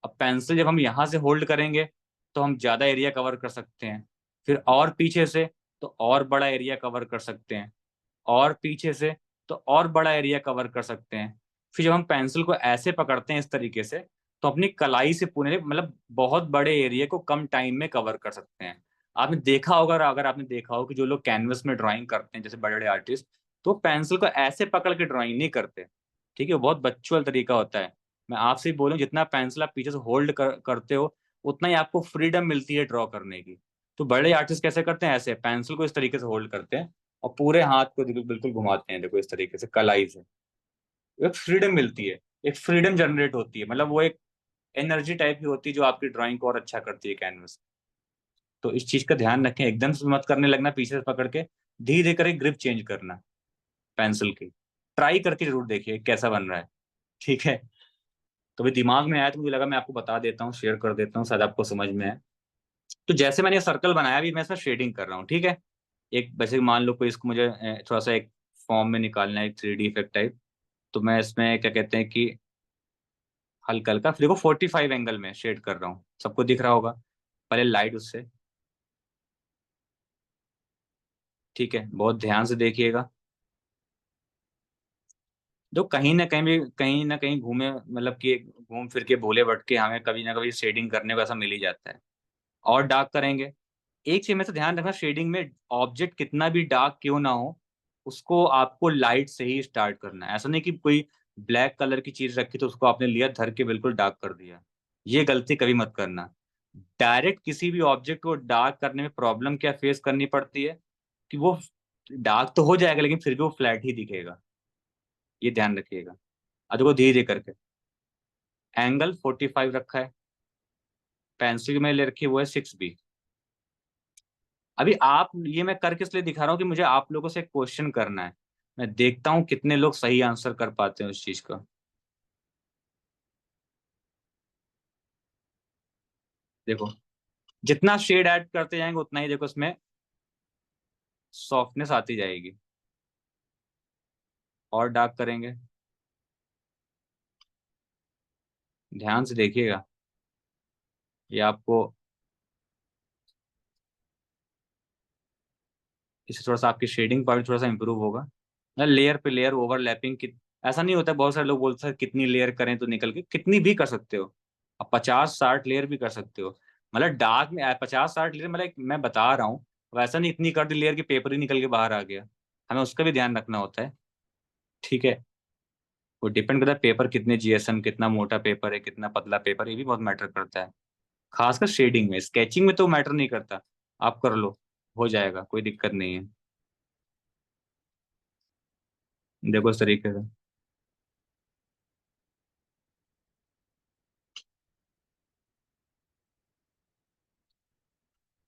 अब पेंसिल जब हम यहाँ से होल्ड करेंगे तो हम ज्यादा एरिया कवर कर सकते हैं। फिर और पीछे से तो और बड़ा एरिया कवर कर सकते हैं, और पीछे से तो और बड़ा एरिया कवर कर सकते हैं। फिर जब हम पेंसिल को ऐसे पकड़ते हैं इस तरीके से, तो अपनी कलाई से पूरे मतलब बहुत बड़े एरिया को कम टाइम में कवर कर सकते हैं। आपने देखा होगा, अगर आपने देखा हो कि जो लोग कैनवस में ड्राइंग करते हैं जैसे बड़े बड़े आर्टिस्ट, तो पेंसिल को ऐसे पकड़ के ड्राइंग नहीं करते। ठीक है, वो बहुत बच्चुअल तरीका होता है। मैं आपसे ही बोलूं, जितना पेंसिल आप पीछे से होल्ड करते हो उतना ही आपको फ्रीडम मिलती है ड्रॉ करने की। तो बड़े आर्टिस्ट कैसे करते हैं, ऐसे पेंसिल को इस तरीके से होल्ड करते हैं और पूरे हाथ को बिल्कुल घुमाते हैं, देखो इस तरीके से कलाई से। एक फ्रीडम मिलती है, एक फ्रीडम जनरेट होती है, मतलब वो एक एनर्जी टाइप की होती है जो आपकी ड्राइंग को और अच्छा करती है कैनवस। तो इस चीज का ध्यान रखें, एकदम से मत करने लगना पीछे से पकड़ के, धीरे करके ग्रिप चेंज करना पेंसिल की। ट्राई करके जरूर देखिए कैसा बन रहा है। ठीक है, तो भी दिमाग में आया तो मुझे लगा मैं आपको बता देता हूँ, शेयर कर देता हूँ, शायद आपको समझ में आए। तो जैसे मैंने ये सर्कल बनाया, अभी मैं इसमें शेडिंग कर रहा हूँ, ठीक है। एक वैसे मान लो कोई इसको मुझे थोड़ा सा एक फॉर्म में निकालना है, एक 3D इफेक्ट टाइप। तो मैं इसमें क्या कहते हैं कि हल्का हल्का फिर देखो 45 एंगल में शेड कर रहा हूँ, सबको दिख रहा होगा। पहले लाइट उससे, ठीक है, बहुत ध्यान से देखिएगा। जो कहीं ना कहीं घूमे, मतलब कि घूम फिर के भोले भटके हमें कभी ना कभी शेडिंग करने को ऐसा मिल ही जाता है। और डार्क करेंगे। एक चीज में से ध्यान रखना, शेडिंग में ऑब्जेक्ट कितना भी डार्क क्यों ना हो, उसको आपको लाइट से ही स्टार्ट करना है। ऐसा नहीं कि कोई ब्लैक कलर की चीज रखी तो उसको आपने लिया धर के बिल्कुल डार्क कर दिया। ये गलती कभी मत करना। डायरेक्ट किसी भी ऑब्जेक्ट को डार्क करने में प्रॉब्लम क्या फेस करनी पड़ती है कि वो डार्क तो हो जाएगा लेकिन फिर भी वो फ्लैट ही दिखेगा। ये ध्यान रखिएगा। अब देखो धीरे करके, एंगल 45 रखा है, पेंसिल में ले रखी है वो है 6B। अभी आप, ये मैं करके इसलिए दिखा रहा हूँ कि मुझे आप लोगों से एक क्वेश्चन करना है। मैं देखता हूँ कितने लोग सही आंसर कर पाते हैं उस चीज का। देखो, जितना शेड ऐड करते जाएंगे उतना ही देखो इसमें सॉफ्टनेस आती जाएगी। और डार्क करेंगे, ध्यान से देखिएगा। ये आपको, इससे थोड़ा सा आपकी शेडिंग पार्ट थोड़ा सा इंप्रूव होगा। लेयर पे लेयर ओवरलैपिंग की, ऐसा नहीं होता। बहुत सारे लोग बोलते हैं कितनी लेयर करें, तो निकल के कितनी भी कर सकते हो। अब 50-60 लेयर भी कर सकते हो। मतलब डार्क में 50-60 लेयर, मतलब मैं बता रहा हूँ। वैसा नहीं इतनी कर दी लेयर की पेपर ही निकल के बाहर आ गया। हमें उसका भी ध्यान रखना होता है। ठीक है, वो डिपेंड करता है पेपर कितने GSM, कितना मोटा पेपर है, कितना पतला पेपर, ये भी बहुत मैटर करता है। खासकर शेडिंग में, स्केचिंग में तो मैटर नहीं करता। आप कर लो, हो जाएगा, कोई दिक्कत नहीं है। देखो इस तरीके से।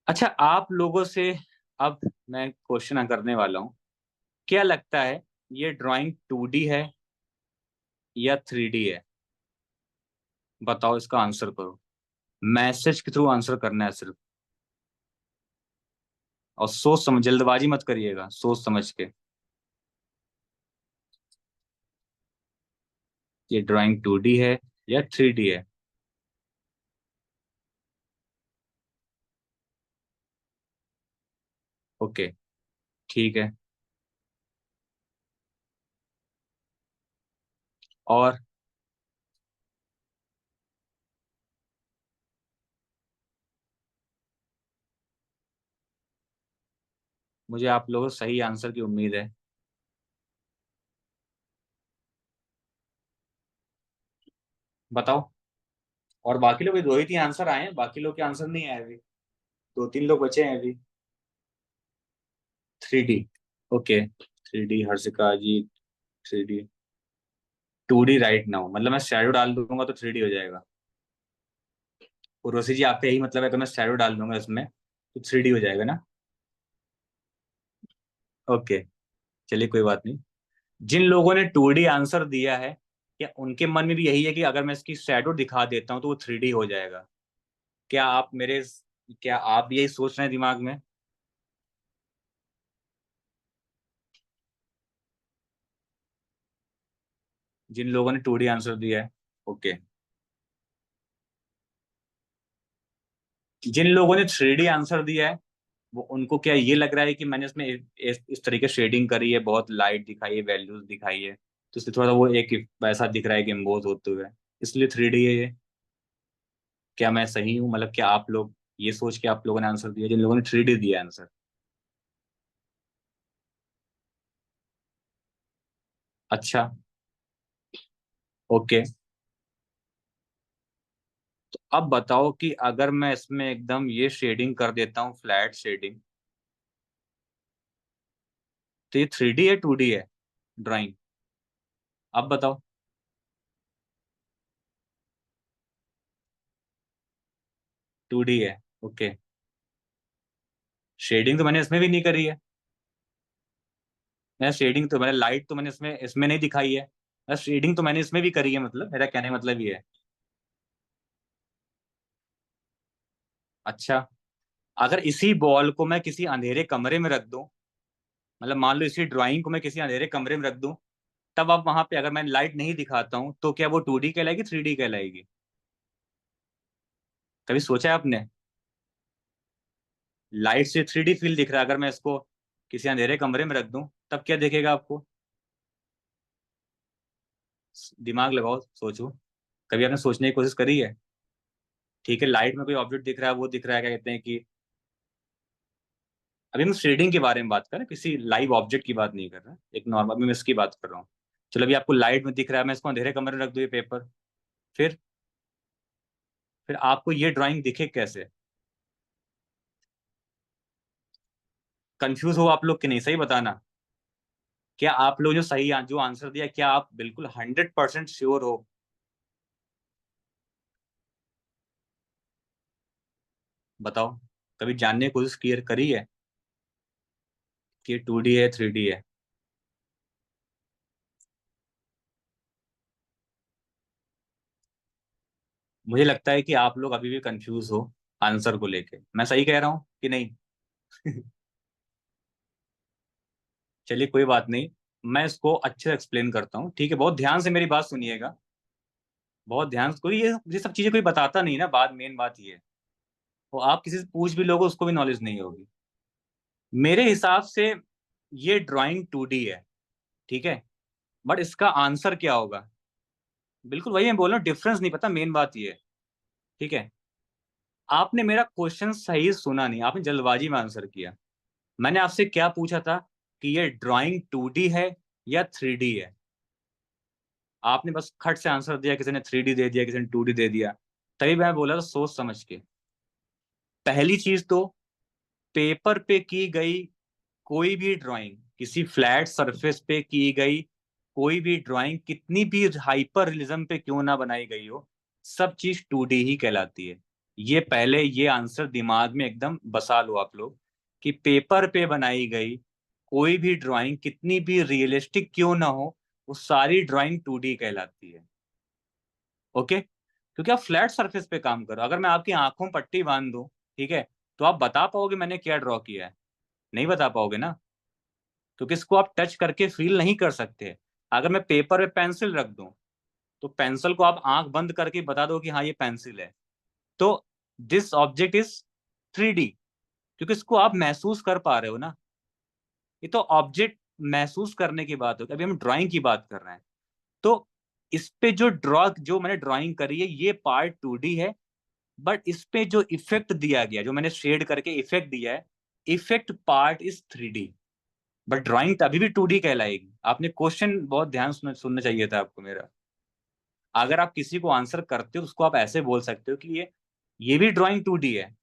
अच्छा, आप लोगों से अब मैं क्वेश्चन करने वाला हूँ। क्या लगता है, ये ड्राइंग 2D है या 3D है? बताओ, इसका आंसर करो। मैसेज के थ्रू आंसर करना है सिर्फ। और सोच समझ, जल्दबाजी मत करिएगा, सोच समझ के। ये ड्राइंग 2D है या 3D है? ओके, ठीक है। और मुझे आप लोगों से सही आंसर की उम्मीद है। बताओ। और बाकी लोग भी दो ही तीन आंसर आए हैं, बाकी लोग के आंसर नहीं आए अभी। दो तीन लोग बचे हैं अभी। 3D। ओके, 3D हर्षिका जी। 3D। 2D राइट नाउ मतलब मैं शैडो डाल दूंगा तो 3D हो जाएगा। उर्वशी जी आपका यही मतलब है कि मैं शैडो डाल दूंगा इसमें तो 3D हो जाएगा ना? ओके, चलिए कोई बात नहीं। जिन लोगों ने 2D आंसर दिया है, क्या उनके मन में भी यही है कि अगर मैं इसकी शैडो दिखा देता हूँ तो वो 3D हो जाएगा? क्या आप मेरे क्या आप भी यही सोच रहे हैं दिमाग में? जिन लोगों ने 2D आंसर दिया है। ओके। जिन लोगों ने 3D आंसर दिया है, वो उनको क्या ये लग रहा है कि मैंने इसमें इस तरीके शेडिंग करी है, बहुत लाइट दिखाई है, वैल्यूज दिखाई है, तो इसलिए थोड़ा वो एक वैसा दिख रहा है कि इम्बोज होते हुए, इसलिए 3D है ये? क्या मैं सही हूँ? मतलब क्या आप लोग ये सोच के आप लोगों ने आंसर दिया, जिन लोगों ने 3D दिया आंसर? अच्छा। ओके। तो अब बताओ कि अगर मैं इसमें एकदम ये शेडिंग कर देता हूँ, फ्लैट शेडिंग, तो ये 3D है 2D है ड्राइंग? अब बताओ। 2D है। ओके। शेडिंग तो मैंने इसमें भी नहीं करी है। मैं शेडिंग तो मैंने लाइट तो मैंने इसमें इसमें नहीं दिखाई है, शेडिंग तो मैंने इसमें भी करी है, मतलब मेरा कहने का मतलब ये है। अच्छा। अगर इसी बॉल को मैं किसी अंधेरे कमरे में रख दूं, मतलब मान लो इसी ड्राइंग को मैं किसी अंधेरे कमरे में रख दूं, तब अब वहां पे अगर मैं लाइट नहीं दिखाता हूं तो क्या वो 2D कहलाएगी 3D कहलाएगी? कभी सोचा है आपने? लाइट से 3D फील दिख रहा है, अगर मैं इसको किसी अंधेरे कमरे में रख दूं तब क्या दिखेगा आपको? दिमाग लगाओ, सोचो। कभी आपने सोचने की कोशिश करी है? ठीक है, लाइट में कोई ऑब्जेक्ट दिख रहा है, वो दिख रहा है, क्या कहते हैं कि अभी हम शेडिंग के बारे में बात कर रहे हैं, किसी लाइव ऑब्जेक्ट की बात नहीं कर रहा, एक नॉर्मल मैं इसकी बात कर रहा हूँ। चलो अभी आपको लाइट में दिख रहा है, मैं इसको अंधेरे कमरे में रख दूँ ये पेपर, फिर फिर आपको ये ड्राइंग दिखे कैसे? कंफ्यूज हो आप लोग कि नहीं, सही बताना। क्या आप लोग जो आंसर दिया, क्या आप बिल्कुल 100% श्योर हो? बताओ। कभी जानने की कोशिश क्लियर करी है कि 2D है 3D है? मुझे लगता है कि आप लोग अभी भी कंफ्यूज हो आंसर को लेके, मैं सही कह रहा हूँ कि नहीं? चलिए कोई बात नहीं, मैं इसको अच्छे से एक्सप्लेन करता हूँ, ठीक है? बहुत ध्यान से मेरी बात सुनिएगा। बहुत ध्यान से, कोई ये सब चीजें कोई बताता नहीं ना, बात मेन बात ये है। वो आप किसी से पूछ भी लोगे उसको भी नॉलेज नहीं होगी। मेरे हिसाब से ये ड्राइंग 2D है, ठीक है? बट इसका आंसर क्या होगा? बिल्कुल वही मैं बोल रहा हूँ, डिफरेंस नहीं पता, मेन बात ये है। ठीक है। आपने मेरा क्वेश्चन सही सुना नहीं, आपने जल्दबाजी में आंसर किया। मैंने आपसे क्या पूछा था कि ये ड्राइंग 2D है या 3D है? आपने बस खट से आंसर दिया, किसी ने 3D दे दिया, किसी ने 2D दे दिया। तभी मैं बोला था सोच समझ के। पहली चीज तो, पेपर पे की गई कोई भी ड्राइंग, किसी फ्लैट सरफेस पे की गई कोई भी ड्राइंग, कितनी भी हाइपर रियलिज्म पे क्यों ना बनाई गई हो, सब चीज 2D ही कहलाती है। ये पहले ये आंसर दिमाग में एकदम बसा लो आप लोग, कि पेपर पे बनाई गई कोई भी ड्राइंग कितनी भी रियलिस्टिक क्यों ना हो, वो सारी ड्राइंग 2D कहलाती है। ओके? क्योंकि आप फ्लैट सरफेस पे काम करो, अगर मैं आपकी आंखों में पट्टी बांध दूं, ठीक है, तो आप बता पाओगे मैंने क्या ड्रॉ किया है? नहीं बता पाओगे ना, क्योंकि इसको आप टच करके फील नहीं कर सकते। अगर मैं पेपर पे पेंसिल रख दूं, तो पेंसिल को आप आंख बंद करके बता दो कि हाँ ये पेंसिल है, तो दिस ऑब्जेक्ट इज 3D, क्योंकि इसको आप महसूस कर पा रहे हो ना। ये तो ऑब्जेक्ट महसूस करने की बात होगी, अभी हम ड्राइंग की बात कर रहे हैं। तो इस पे जो मैंने ड्राइंग करी है ये पार्ट 2D है, बट इस पे जो इफेक्ट दिया गया, जो मैंने शेड करके इफेक्ट दिया है, effect part is 3D, but drawing तभी भी 2D कहलाएगी। आपने क्वेश्चन बहुत ध्यान सुनना चाहिए था आपको मेरा। अगर आप किसी को आंसर करते हो उसको आप ऐसे बोल सकते हो कि ये भी ड्राइंग 2D है,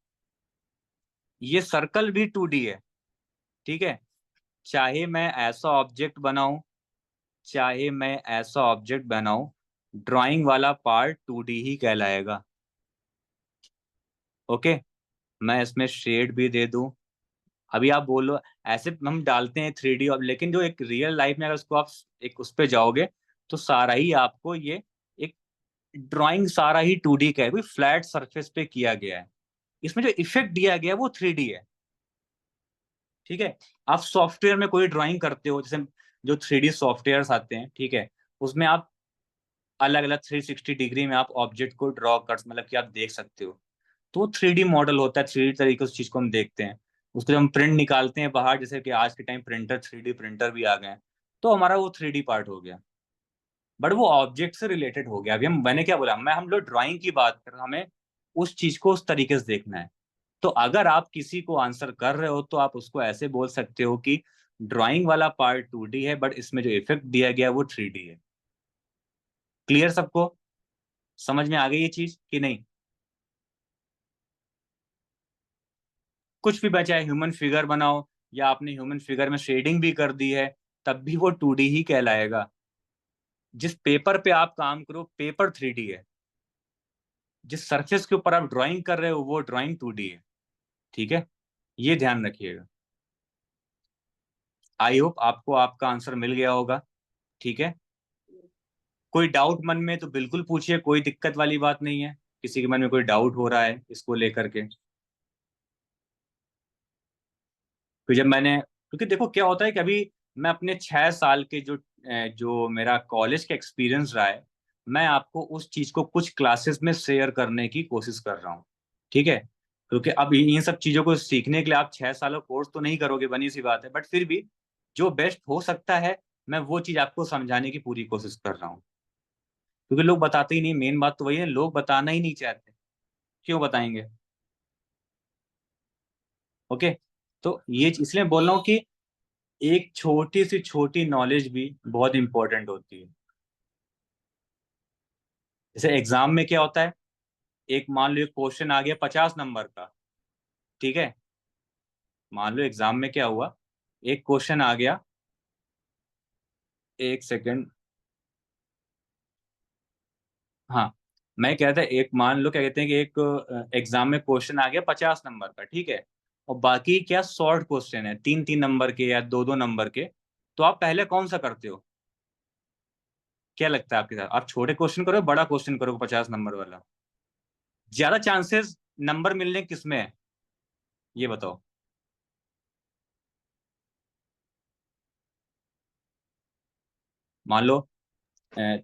ये सर्कल भी 2D है, ठीक है। चाहे मैं ऐसा ऑब्जेक्ट बनाऊं, चाहे मैं ऐसा ऑब्जेक्ट बनाऊं, ड्राइंग वाला पार्ट 2D ही कहलाएगा। ओके, मैं इसमें शेड भी दे दूं। अभी आप बोलो ऐसे हम डालते हैं 3D, अब लेकिन जो एक रियल लाइफ में अगर उसको आप एक उस पे जाओगे तो सारा ही आपको ये एक ड्राइंग सारा ही 2D का है, कोई फ्लैट सरफेस पे किया गया है। इसमें जो इफेक्ट दिया गया है वो 3D है, ठीक है। आप सॉफ्टवेयर में कोई ड्राइंग करते हो, जैसे जो 3D सॉफ्टवेयर आते हैं, ठीक है, उसमें आप अलग अलग 360 डिग्री में आप ऑब्जेक्ट को ड्रॉ कर, मतलब कि आप देख सकते हो। तो 3D मॉडल होता है, 3D तरीके से उस चीज को हम देखते हैं। उसको जब हम प्रिंट निकालते हैं बाहर, जैसे कि आज के टाइम प्रिंटर 3D प्रिंटर भी आ गए हैं, तो हमारा वो 3D पार्ट हो गया, बट वो ऑब्जेक्ट से रिलेटेड हो गया। अभी मैंने क्या बोला, हम लोग ड्राइंग की बात कर रहे हैं, हमें उस चीज को उस तरीके से देखना है। तो अगर आप किसी को आंसर कर रहे हो तो आप उसको ऐसे बोल सकते हो कि ड्राइंग वाला पार्ट 2D है, बट इसमें जो इफेक्ट दिया गया है वो 3D है। क्लियर सबको? समझ में आ गई ये चीज कि नहीं? कुछ भी बचा है, ह्यूमन फिगर बनाओ या आपने ह्यूमन फिगर में शेडिंग भी कर दी है, तब भी वो 2D ही कहलाएगा। जिस पेपर पे आप काम करो पेपर 3D है, जिस सरफेस के ऊपर आप ड्राइंग कर रहे हो वो ड्राइंग 2D है, ठीक है। ये ध्यान रखिएगा। आई होप आपको आपका आंसर मिल गया होगा, ठीक है। कोई डाउट मन में तो बिल्कुल पूछिए, कोई दिक्कत वाली बात नहीं है। किसी के मन में कोई डाउट हो रहा है इसको लेकर के, तो जब मैंने, क्योंकि देखो क्या होता है कि अभी मैं अपने 6 साल के जो मेरा कॉलेज का एक्सपीरियंस रहा है, मैं आपको उस चीज को कुछ क्लासेस में शेयर करने की कोशिश कर रहा हूँ, ठीक है। क्योंकि अब इन सब चीजों को सीखने के लिए आप 6 सालों कोर्स तो नहीं करोगे, बनी सी बात है, बट फिर भी जो बेस्ट हो सकता है मैं वो चीज आपको समझाने की पूरी कोशिश कर रहा हूँ। क्योंकि लोग बताते ही नहीं, मेन बात तो वही है, लोग बताना ही नहीं चाहते, क्यों बताएंगे? ओके, तो ये इसलिए बोल रहा हूँ कि एक छोटी सी छोटी नॉलेज भी बहुत इंपॉर्टेंट होती है। जैसे एग्जाम में क्या होता है, एक मान लो एक क्वेश्चन आ गया 50 नंबर का, ठीक है। मान लो एग्जाम में क्या हुआ, एक क्वेश्चन आ गया, एक सेकंड, हाँ, मैं कह रहा था एक मान लो क्या कहते हैं कि एक एग्जाम में क्वेश्चन आ गया 50 नंबर का, ठीक है। और बाकी क्या शॉर्ट क्वेश्चन है 3 3 नंबर के या 2 2 नंबर के, तो आप पहले कौन सा करते हो? क्या लगता है आपके साथ, आप छोटे क्वेश्चन करो बड़ा क्वेश्चन करो 50 नंबर वाला? ज्यादा चांसेस नंबर मिलने किसमें है, ये बताओ। मान लो अ,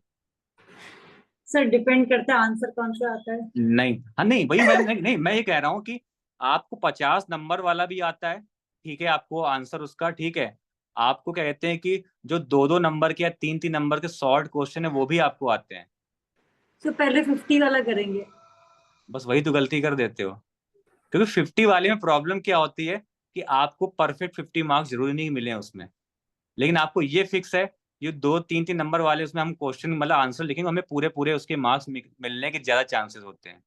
सर डिपेंड करता है आंसर कौन सा आता है। नहीं, हाँ नहीं, वही मैं नहीं, मैं ये कह रहा हूँ कि आपको 50 नंबर वाला भी आता है, ठीक है, आपको आंसर उसका, ठीक है। आपको क्या कहते हैं कि जो 2 2 नंबर के या 3 3 नंबर के शॉर्ट क्वेश्चन है वो भी आपको आते हैं। सो पहले 50 वाला करेंगे। बस वही तो गलती कर देते हो। क्योंकि 50 वाले में प्रॉब्लम क्या होती है कि आपको परफेक्ट 50 मार्क्स जरूरी नहीं मिले हैं उसमें, लेकिन आपको ये फिक्स है, ये 2 3 3 नंबर वाले उसमें हम क्वेश्चन मतलब आंसर लिखेंगे, हमें पूरे पूरे उसके मार्क्स मिलने के ज्यादा चांसेस होते हैं।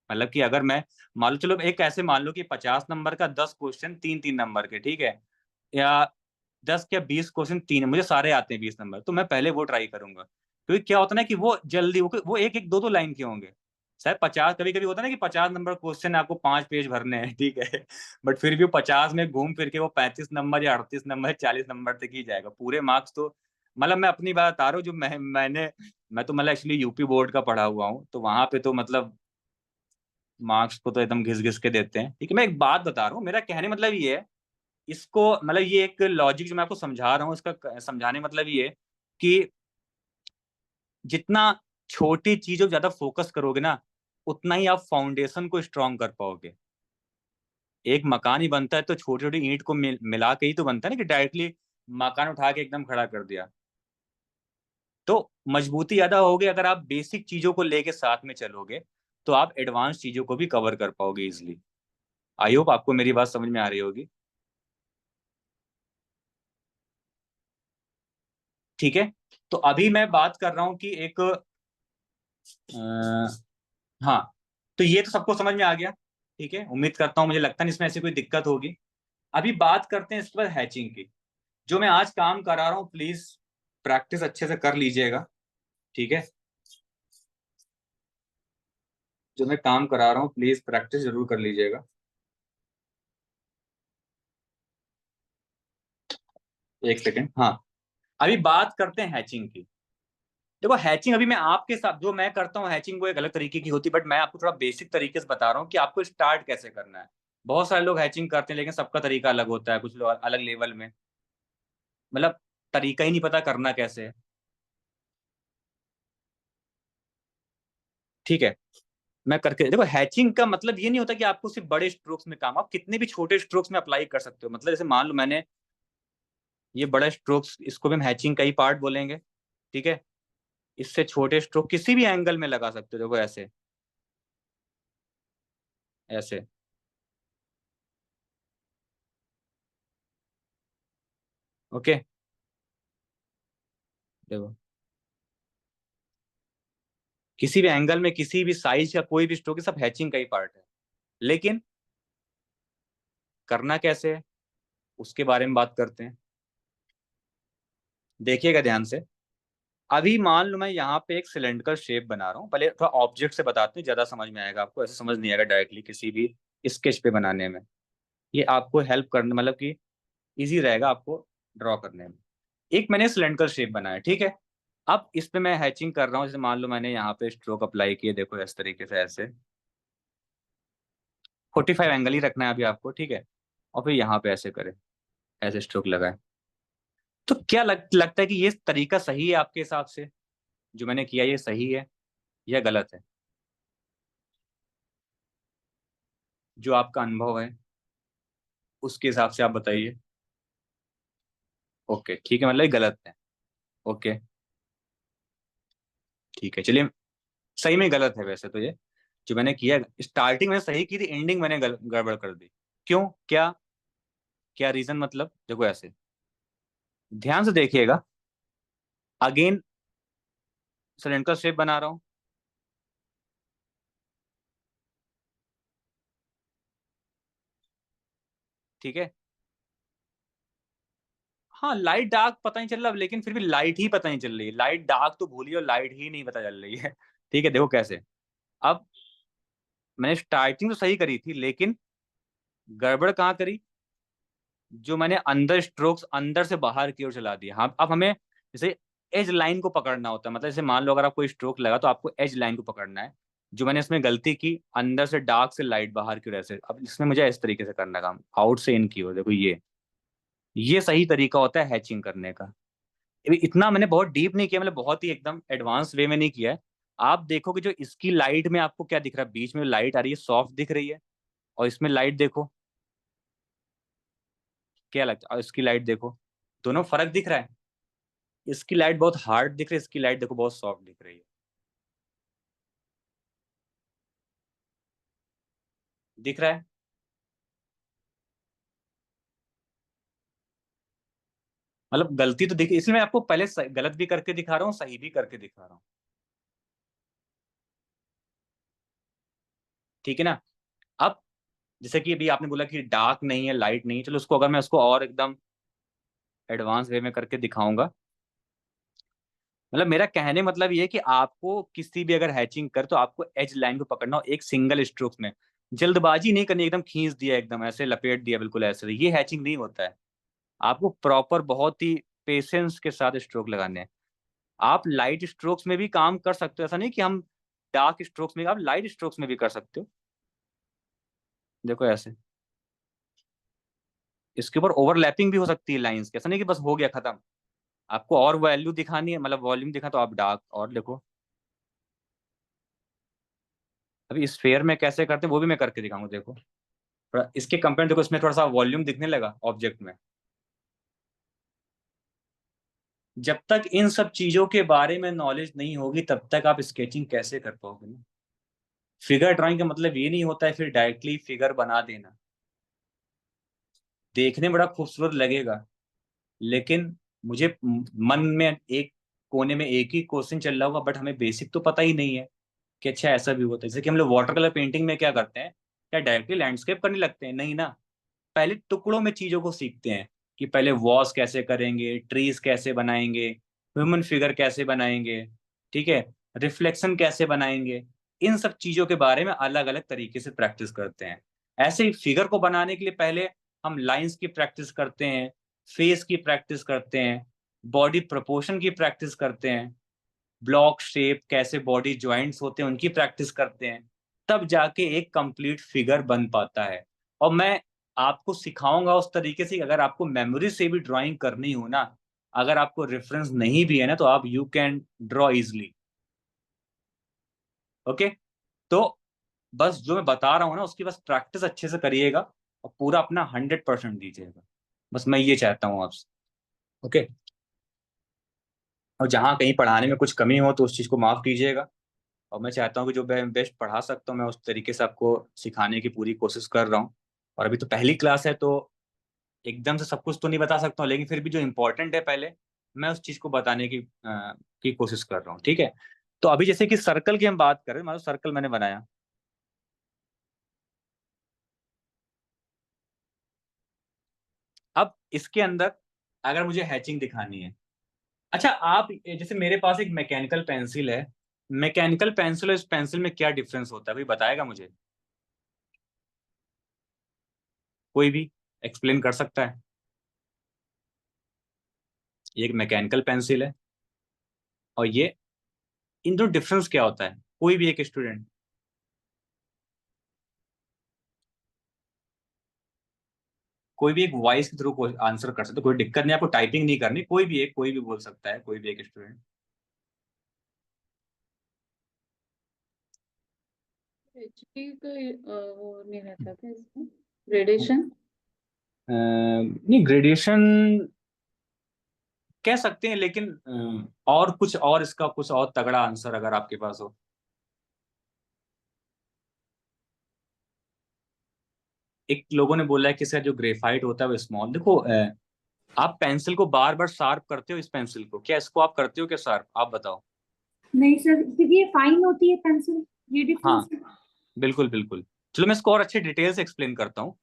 मतलब कि अगर मैं मान लो, चलो एक ऐसे मान लो कि 50 नंबर का 10 क्वेश्चन 3 3 नंबर के, ठीक है, या 10 या 20 क्वेश्चन तीन, मुझे सारे आते हैं 20 नंबर, तो मैं पहले वो ट्राई करूंगा। क्योंकि क्या होता है ना कि वो जल्दी वो एक एक 2 2 लाइन के होंगे। शायद 50, कभी कभी होता है ना कि 50 नंबर क्वेश्चन आपको 5 पेज भरने हैं, ठीक है, बट फिर भी वो 50 में घूम फिर के वो 35 नंबर या 38 नंबर 40 नंबर तक ही जाएगा, पूरे मार्क्स तो। मतलब मैं अपनी बात बता रहा हूँ, जो मैं तो मतलब एक्चुअली यूपी बोर्ड का पढ़ा हुआ हूँ, तो वहां पे तो मतलब मार्क्स को तो एकदम घिस घिस के देते हैं, ठीक है। मैं एक बात बता रहा हूँ, मेरा कहने मतलब ये है, इसको मतलब ये एक लॉजिक जो मैं आपको समझा रहा हूँ, इसका समझाने मतलब ये है कि जितना छोटी चीजों पर ज्यादा फोकस करोगे ना, उतना ही आप फाउंडेशन को स्ट्रांग कर पाओगे। एक मकान ही बनता है तो छोटी छोटी ईंट को मिला के ही तो बनता है ना, कि डायरेक्टली मकान उठा के एकदम खड़ा कर दिया। तो मजबूती ज्यादा होगी अगर आप बेसिक चीजों को लेके साथ में चलोगे, तो आप एडवांस चीजों को भी कवर कर पाओगे इजिली। आई होप आपको मेरी बात समझ में आ रही होगी। ठीक है। तो अभी मैं बात कर रहा हूँ कि एक हाँ, तो ये तो सबको समझ में आ गया। ठीक है, उम्मीद करता हूँ, मुझे लगता नहीं इसमें ऐसी कोई दिक्कत होगी। अभी बात करते हैं इसके बाद हैचिंग की। जो मैं आज काम करा रहा हूँ, प्लीज प्रैक्टिस अच्छे से कर लीजिएगा। ठीक है, जो मैं काम करा रहा हूँ प्लीज प्रैक्टिस जरूर कर लीजिएगा। एक सेकेंड, हाँ। अभी बात करते हैं हैचिंग की। देखो हैचिंग अभी मैं आपके साथ जो मैं करता हूँ, हैचिंग वो एक अलग तरीके की होती है, बट मैं आपको थोड़ा बेसिक तरीके से बता रहा हूँ कि आपको स्टार्ट कैसे करना है। बहुत सारे लोग हैचिंग करते हैं लेकिन सबका तरीका अलग होता है, कुछ लोग अलग लेवल में, मतलब तरीका ही नहीं पता करना कैसे है। ठीक है, मैं करके देखो, हैचिंग का मतलब ये नहीं होता कि आपको सिर्फ बड़े स्ट्रोक्स में काम, आप कितने भी छोटे स्ट्रोक्स में अप्लाई कर सकते हो। मतलब जैसे मान लो मैंने ये बड़ा स्ट्रोक्स, इसको भी हम हैचिंग का ही पार्ट बोलेंगे। ठीक है, इससे छोटे स्ट्रोक किसी भी एंगल में लगा सकते हो, देखो ऐसे, ऐसे। ओके, देखो किसी भी एंगल में किसी भी साइज का कोई भी स्ट्रोक, सब हैचिंग का ही पार्ट है। लेकिन करना कैसे है उसके बारे में बात करते हैं। देखिएगा ध्यान से। अभी मान लो मैं यहाँ पे एक सिलेंड्रिकल शेप बना रहा हूँ, पहले थोड़ा ऑब्जेक्ट से बताते हैं, ज्यादा समझ में आएगा आपको, ऐसे समझ नहीं आएगा डायरेक्टली किसी भी स्केच पे बनाने में। ये आपको हेल्प करने, मतलब कि इजी रहेगा आपको ड्रॉ करने में। एक मैंने सिलेंड्रिकल शेप बनाया, ठीक है। अब इस पे मैं हैचिंग कर रहा हूँ, जैसे मान लो मैंने यहाँ पे स्ट्रोक अप्लाई किए, देखो इस तरीके से ऐसे 45 एंगल ही रखना है अभी आपको, ठीक है। और फिर यहाँ पे ऐसे करें, ऐसे स्ट्रोक लगाए। तो क्या लगता है कि ये तरीका सही है आपके हिसाब से? जो मैंने किया ये सही है या गलत है? जो आपका अनुभव है उसके हिसाब से आप बताइए। ओके ठीक है, मतलब ये गलत है। ओके ठीक है, चलिए। सही में गलत है वैसे तो ये, जो मैंने किया स्टार्टिंग में सही की थी, एंडिंग मैंने गड़बड़ कर दी। क्यों, क्या क्या रीजन? मतलब देखो ऐसे, ध्यान से देखिएगा। अगेन सिलेंडर शेप बना रहा हूँ। ठीक है, हाँ लाइट डार्क पता नहीं चल रहा, लेकिन फिर भी लाइट ही पता नहीं चल रही है। लाइट डार्क तो भूलिए, और लाइट ही नहीं पता चल रही है। ठीक है, देखो कैसे। अब मैंने स्टार्टिंग तो सही करी थी, लेकिन गड़बड़ कहाँ करी? जो मैंने अंदर स्ट्रोक्स अंदर से बाहर की ओर चला दिया। हाँ, अब हमें जैसे एज लाइन को पकड़ना होता है, मतलब जैसे मान लो अगर आप कोई स्ट्रोक लगा तो आपको एज लाइन को पकड़ना है। जो मैंने इसमें गलती की, अंदर से डार्क से लाइट बाहर की ओर ऐसे। अब इसमें मुझे इस तरीके से करना काम, आउट से इन की ओर, देखो ये सही तरीका होता है हैचिंग करने का। अभी इतना मैंने बहुत डीप नहीं किया, मतलब बहुत ही एकदम एडवांस वे में नहीं किया है। आप देखोगे जो इसकी लाइट में आपको क्या दिख रहा है, बीच में लाइट आ रही है सॉफ्ट दिख रही है, और इसमें लाइट देखो क्या लगता है, और इसकी लाइट देखो, दोनों फर्क दिख रहा है। इसकी लाइट बहुत हार्ड दिख रही है, इसकी लाइट देखो बहुत सॉफ्ट दिख रही है। दिख रहा है? मतलब गलती तो दिख, इसलिए मैं आपको पहले गलत भी करके दिखा रहा हूँ, सही भी करके दिखा रहा हूँ। ठीक है ना। अब जैसे कि अभी आपने बोला कि डार्क नहीं है, लाइट नहीं है, चलो उसको अगर मैं उसको और एकदम एडवांस वे में करके दिखाऊंगा। मतलब मेरा कहने मतलब ये है कि आपको किसी भी अगर हैचिंग कर, तो आपको एज लाइन को पकड़ना हो एक सिंगल स्ट्रोक में। जल्दबाजी नहीं करनी, एकदम खींच दिया, एकदम ऐसे लपेट दिया, बिल्कुल ऐसे, ये हैचिंग नहीं होता है। आपको प्रॉपर बहुत ही पेशेंस के साथ स्ट्रोक लगाने हैं। आप लाइट स्ट्रोक्स में भी काम कर सकते हो, ऐसा नहीं कि हम डार्क स्ट्रोक्स में, आप लाइट स्ट्रोक्स में भी कर सकते हो। देखो ऐसे, इसके ऊपर ओवरलैपिंग भी हो सकती है लाइंस की, ऐसा नहीं कि बस हो गया खत्म। आपको और वैल्यू दिखानी है, मतलब वॉल्यूम दिखा, तो आप डार्क और देखो। अभी स्फेयर में कैसे करते हैं वो भी मैं करके दिखाऊंगा, देखो थोड़ा इसके कंपेयर देखो, इसमें थोड़ा सा वॉल्यूम दिखने लगा ऑब्जेक्ट में। जब तक इन सब चीजों के बारे में नॉलेज नहीं होगी तब तक आप स्केचिंग कैसे कर पाओगे ना। फिगर ड्राइंग का मतलब ये नहीं होता है फिर डायरेक्टली फिगर बना देना। देखने में बड़ा खूबसूरत लगेगा, लेकिन मुझे मन में एक कोने में एक ही क्वेश्चन चल रहा होगा, बट हमें बेसिक तो पता ही नहीं है कि अच्छा ऐसा भी होता है। जैसे कि हम लोग वाटर कलर पेंटिंग में क्या करते हैं, क्या डायरेक्टली लैंडस्केप करने लगते हैं? नहीं ना। पहले टुकड़ों में चीजों को सीखते हैं कि पहले वॉस कैसे करेंगे, ट्रीज कैसे बनाएंगे, ह्यूमन फिगर कैसे बनाएंगे, ठीक है, रिफ्लेक्शन कैसे बनाएंगे। इन सब चीजों के बारे में अलग अलग तरीके से प्रैक्टिस करते हैं। ऐसे ही फिगर को बनाने के लिए पहले हम लाइंस की प्रैक्टिस करते हैं, फेस की प्रैक्टिस करते हैं, बॉडी प्रोपोर्शन की प्रैक्टिस करते हैं, ब्लॉक शेप कैसे बॉडी ज्वाइंट्स होते हैं उनकी प्रैक्टिस करते हैं। तब जाके एक कंप्लीट फिगर बन पाता है। और मैं आपको सिखाऊंगा उस तरीके से कि अगर आपको मेमोरी से भी ड्राइंग करनी हो ना, अगर आपको रेफरेंस नहीं भी है ना, तो आप you can draw easily. Okay. तो बस जो मैं बता रहा हूँ ना उसकी बस प्रैक्टिस अच्छे से करिएगा और पूरा अपना 100% दीजिएगा। बस मैं ये चाहता हूँ आपसे। ओके। और जहाँ कहीं पढ़ाने में कुछ कमी हो तो उस चीज़ को माफ कीजिएगा। और मैं चाहता हूँ कि जो मैं बेस्ट पढ़ा सकता हूँ मैं उस तरीके से आपको सिखाने की पूरी कोशिश कर रहा हूँ। और अभी तो पहली क्लास है तो एकदम से सब कुछ तो नहीं बता सकता हूँ, लेकिन फिर भी जो इम्पोर्टेंट है पहले मैं उस चीज़ को बताने की कोशिश कर रहा हूँ, ठीक है। तो अभी जैसे कि सर्कल की हम बात करें, मान लो सर्कल मैंने बनाया। अब इसके अंदर अगर मुझे हैचिंग दिखानी है, अच्छा आप जैसे मेरे पास एक मैकेनिकल पेंसिल है, मैकेनिकल पेंसिल और इस पेंसिल में क्या डिफरेंस होता है भाई, बताएगा मुझे कोई भी? एक्सप्लेन कर सकता है? ये एक मैकेनिकल पेंसिल है और ये, इन दो डिफरेंस क्या होता है? कोई भी एक स्टूडेंट, कोई भी एक वॉइस के थ्रू आंसर कर सकते हो, कोई दिक्कत नहीं, आपको टाइपिंग नहीं करनी, कोई भी एक, कोई भी बोल सकता है, कोई भी एक स्टूडेंट। एचपी का वो नहीं रहता था इसमें ग्रेडेशन। नहीं ग्रेडिएशन कह सकते हैं, लेकिन और कुछ और इसका कुछ और तगड़ा आंसर अगर आपके पास हो। एक लोगों ने बोला है कि इसका जो ग्रेफाइट होता है वो स्मॉल, देखो आप पेंसिल को बार बार शार्प करते हो, इस पेंसिल को क्या इसको आप करते हो क्या शार्प, आप बताओ। नहीं सर, क्योंकि ये फाइन होती है पेंसिल, ये डिफरेंस हाँ है। बिल्कुल बिल्कुल। चलो मैं इसको और अच्छे डिटेल से एक्सप्लेन करता हूँ।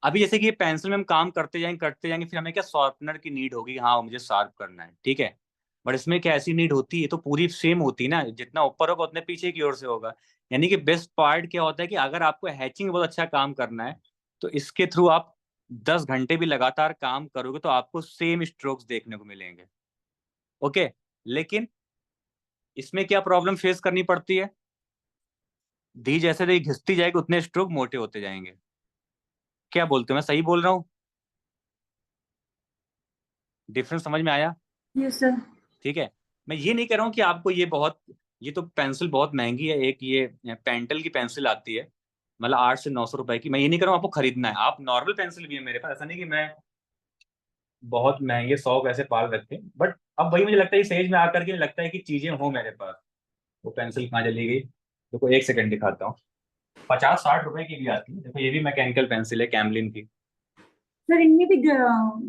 अभी जैसे कि ये पेंसिल में हम काम करते जाएंगे फिर हमें क्या शार्पनर की नीड होगी, हाँ मुझे शार्प करना है, ठीक है। बट इसमें क्या ऐसी नीड होती है, तो पूरी सेम होती है ना, जितना ऊपर होगा उतने पीछे की ओर से होगा। यानी कि बेस्ट पार्ट क्या होता है कि अगर आपको हैचिंग में बहुत अच्छा काम करना है तो इसके थ्रू आप 10 घंटे भी लगातार काम करोगे तो आपको सेम स्ट्रोक्स देखने को मिलेंगे। ओके। लेकिन इसमें क्या प्रॉब्लम फेस करनी पड़ती है, धी जैसे धी घिसती जाएगी उतने स्ट्रोक मोटे होते जाएंगे। क्या बोलते हो, मैं सही बोल रहा हूँ? डिफरेंस समझ में आया? Yes sir. ठीक है। मैं ये नहीं कह रहा हूँ कि आपको ये बहुत, ये तो पेंसिल बहुत महंगी है, एक ये पेंटल की पेंसिल आती है मतलब 800 से 900 रुपए की। मैं ये नहीं कह रहा हूँ आपको खरीदना है, आप नॉर्मल पेंसिल भी है मेरे पास, ऐसा नहीं कि मैं बहुत महंगे शौक ऐसे पाल रखे, बट अब वही मुझे लगता है इस एज में आकर के लगता है कि चीजें हो मेरे पास। वो पेंसिल कहाँ चली गई, देखो एक सेकंड दिखाता हूँ। 50-60 रुपए की भी आती है, देखो ये भी मैकेनिकल पेंसिल है कैमलिन की। सर इनमें भी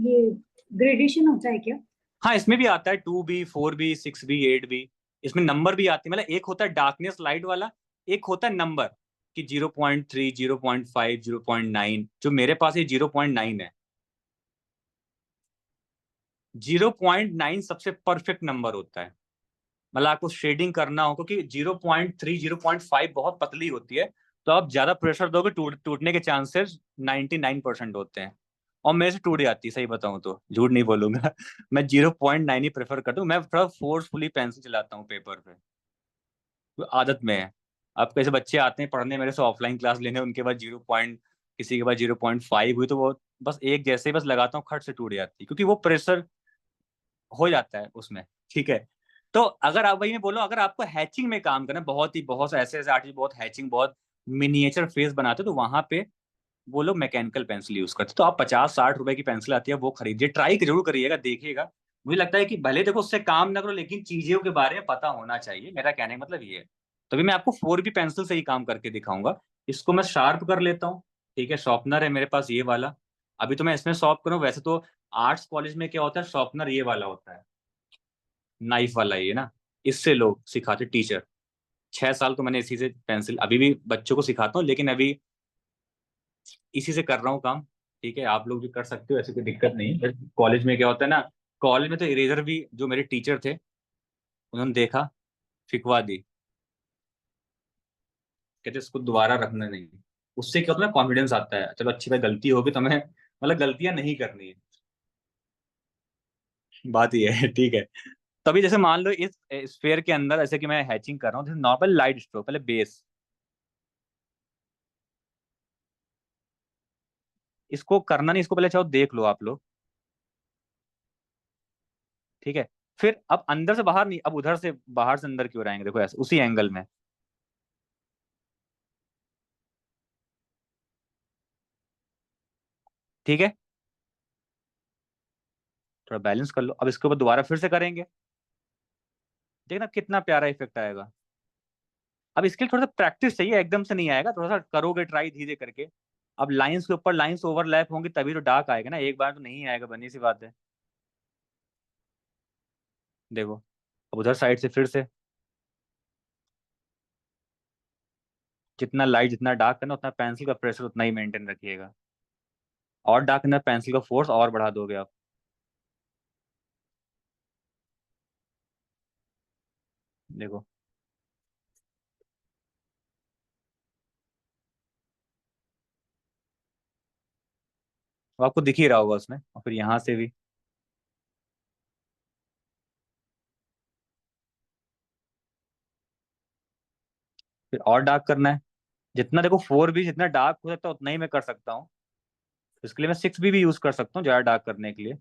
ये ग्रेडेशन होता है क्या? हाँ इसमें भी आता है 2B 4B 6B 8B। इसमें नंबर भी आती है, मतलब एक होता है डार्कनेस लाइट वाला, एक होता है नंबर कि 0.3 0.5 0.9, जो मेरे पास ये 0.9 है। 0.9 सबसे परफेक्ट नंबर होता है, मतलब आपको शेडिंग करना हो, क्योंकि 0.3 0.5 बहुत पतली होती है, तो आप ज्यादा प्रेशर दोगे टूटने के चांसेस 99% होते हैं। और मेरे से टूट जाती है, सही बताऊं तो झूठ नहीं बोलूंगा मैं 0.9 ही प्रेफर करता हूँ, मैं थोड़ा फोर्सफुली पेंसिल चलाता हूँ पेपर पे, तो आदत में है। अब कैसे बच्चे आते हैं पढ़ने मेरे से ऑफलाइन क्लास लेने, उनके बाद 0. किसी के बाद 0.5 हुई तो वो बस एक जैसे ही बस लगाता हूँ खट से टूट जाती है, क्योंकि वो प्रेशर हो जाता है उसमें, ठीक है। तो अगर आप, वही मैं बोलो, अगर आपको हैचिंग में काम करना, बहुत ही बहुत ऐसे ऐसे आर्टिस्ट बहुत हैचिंग बहुत मिनिएचर फेस बनाते हो, तो वहां पे वो लोग मैकेनिकल पेंसिल यूज करते। तो आप 50-60 रुपए की पेंसिल आती है वो खरीदिए, ट्राई जरूर करिएगा, देखिएगा। मुझे लगता है कि भले देखो उससे काम ना करो, लेकिन चीजों के बारे में पता होना चाहिए, मेरा कहने का मतलब ये है। तभी मैं आपको 4B पेंसिल से ही काम करके दिखाऊंगा। इसको मैं शार्प कर लेता हूँ, ठीक है। शॉर्पनर है मेरे पास ये वाला। अभी तो मैं इसमें शॉर्प करूँ, वैसे तो आर्ट्स कॉलेज में क्या होता है, शॉर्पनर ये वाला होता है, नाइफ वाला, ये ना, इससे लोग सिखाते टीचर। 6 साल तो मैंने इसी से पेंसिल, अभी भी बच्चों को सिखाता हूँ, लेकिन अभी इसी से कर रहा हूँ काम। ठीक है, आप लोग भी कर सकते हो, ऐसी कोई दिक्कत नहीं है। कॉलेज में क्या होता है ना, कॉलेज में तो इरेजर भी जो मेरे टीचर थे उन्होंने देखा, फिकवा दी, कहते इसको दोबारा रखना नहीं। उससे क्या होता है, कॉन्फिडेंस आता है, चलो अच्छी बात, गलती होगी तो मैं मतलब गलतियां नहीं करनी है, बात ये है। ठीक है। तभी जैसे मान लो इस स्फेयर के अंदर, जैसे कि मैं हैचिंग कर रहा हूँ, नॉर्मल लाइट स्ट्रोक, पहले बेस, इसको करना नहीं, इसको पहले चाहो देख लो आप लोग, ठीक है। फिर अब अंदर से बाहर नहीं, अब उधर से बाहर से अंदर की ओर आएंगे, देखो ऐसे उसी एंगल में, ठीक है। थोड़ा बैलेंस कर लो, अब इसके ऊपर दोबारा फिर से करेंगे, देखना कितना प्यारा इफेक्ट आएगा। अब इसके लिए थोड़ा सा प्रैक्टिस चाहिए, एकदम से नहीं आएगा, थोड़ा सा करोगे ट्राई धीरे करके। अब लाइंस के ऊपर लाइंस ओवरलैप होंगी तभी तो डार्क आएगा ना, एक बार तो नहीं आएगा, बनी सी बात है। देखो, अब उधर साइड से फिर से, जितना लाइट जितना डार्क करना, उतना पेंसिल का प्रेशर उतना ही मेंटेन रखिएगा। और डार्क करना, पेंसिल का फोर्स और बढ़ा दोगे आप। देखो, वो आपको दिख ही रहा होगा उसमें, और फिर यहाँ से भी। फिर और डार्क करना है, जितना देखो 4B जितना डार्क हो सकता है उतना ही मैं कर सकता हूँ। इसके लिए मैं 6B भी यूज कर सकता हूँ ज्यादा डार्क करने के लिए।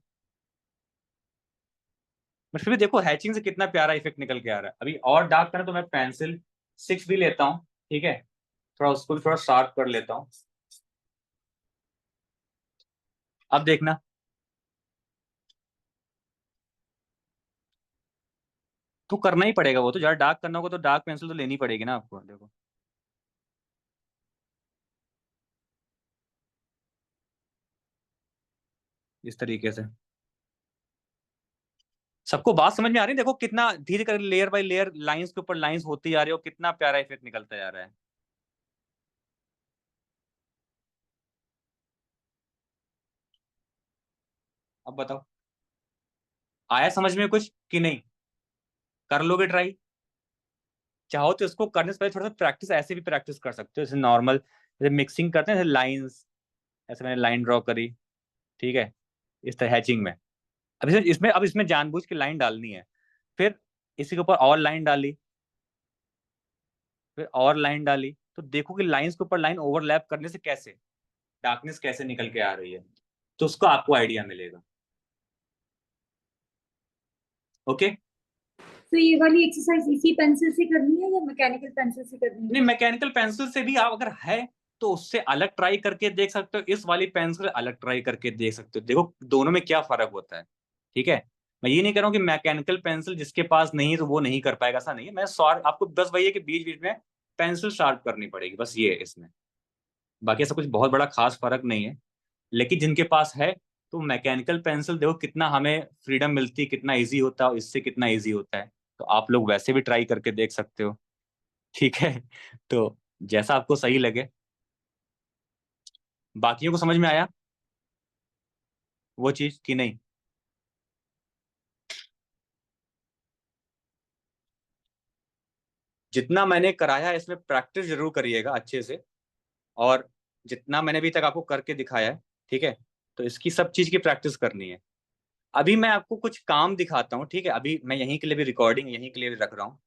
बट फिर भी देखो हैचिंग से कितना प्यारा इफेक्ट निकल के आ रहा है। अभी और डार्क करना तो मैं पेंसिल 6B लेता हूँ, ठीक है। थोड़ा उसको भी थोड़ा शार्प कर लेता हूँ। अब देखना, तो करना ही पड़ेगा, वो तो ज्यादा डार्क करना होगा तो डार्क पेंसिल तो लेनी पड़ेगी ना आपको। देखो इस तरीके से। सबको बात समझ में आ रही है? देखो कितना धीरे करके लेयर बाय लेयर लाइंस के ऊपर लाइंस होती जा रही है, और कितना प्यारा इफेक्ट निकलता जा रहा है। अब बताओ, आया समझ में कुछ कि नहीं? कर लोगे ट्राई? चाहो तो इसको करने से पहले थोड़ा सा प्रैक्टिस, ऐसे भी प्रैक्टिस कर सकते हो, जैसे नॉर्मल जैसे मिक्सिंग करते हैं, जैसे लाइंस, ऐसे मैंने लाइन ड्रॉ करी, ठीक है, इस तरह हैचिंग में। अब इसमें जानबूझ के लाइन डालनी है। फिर इसी के ऊपर और लाइन डाली, फिर और लाइन डाली, तो देखो कि लाइंस के ऊपर लाइन ओवरलैप करने से कैसे डार्कनेस कैसे निकल के आ रही है, तो उसका आपको आइडिया मिलेगा। ओके। तो ये वाली एक्सरसाइज इसी पेंसिल से करनी है या मैकेनिकल पेंसिल से करनी है? नहीं, मैकेनिकल पेंसिल से भी आप अगर है तो उससे अलग ट्राई करके देख सकते हो, इस वाली पेंसिल अलग ट्राई करके देख सकते हो, देखो दोनों में क्या फर्क होता है। ठीक है, मैं ये नहीं कह रहा हूँ कि मैकेनिकल पेंसिल जिसके पास नहीं है तो वो नहीं कर पाएगा, ऐसा नहीं है। मैं सॉरी आपको बस वही है कि बीच बीच में पेंसिल शार्प करनी पड़ेगी, बस ये है इसमें। बाकी ऐसा कुछ बहुत बड़ा खास फर्क नहीं है। लेकिन जिनके पास है, तो मैकेनिकल पेंसिल देखो कितना हमें फ्रीडम मिलती है, कितना इजी होता है, इससे कितना इजी होता है। तो आप लोग वैसे भी ट्राई करके देख सकते हो, ठीक है। तो जैसा आपको सही लगे। बाकियों को समझ में आया वो चीज कि नहीं? जितना मैंने कराया है इसमें प्रैक्टिस जरूर करिएगा अच्छे से, और जितना मैंने अभी तक आपको करके दिखाया है, ठीक है, तो इसकी सब चीज की प्रैक्टिस करनी है। अभी मैं आपको कुछ काम दिखाता हूँ, ठीक है। अभी मैं यहीं के लिए भी रिकॉर्डिंग यहीं के लिए भी रख रहा हूँ,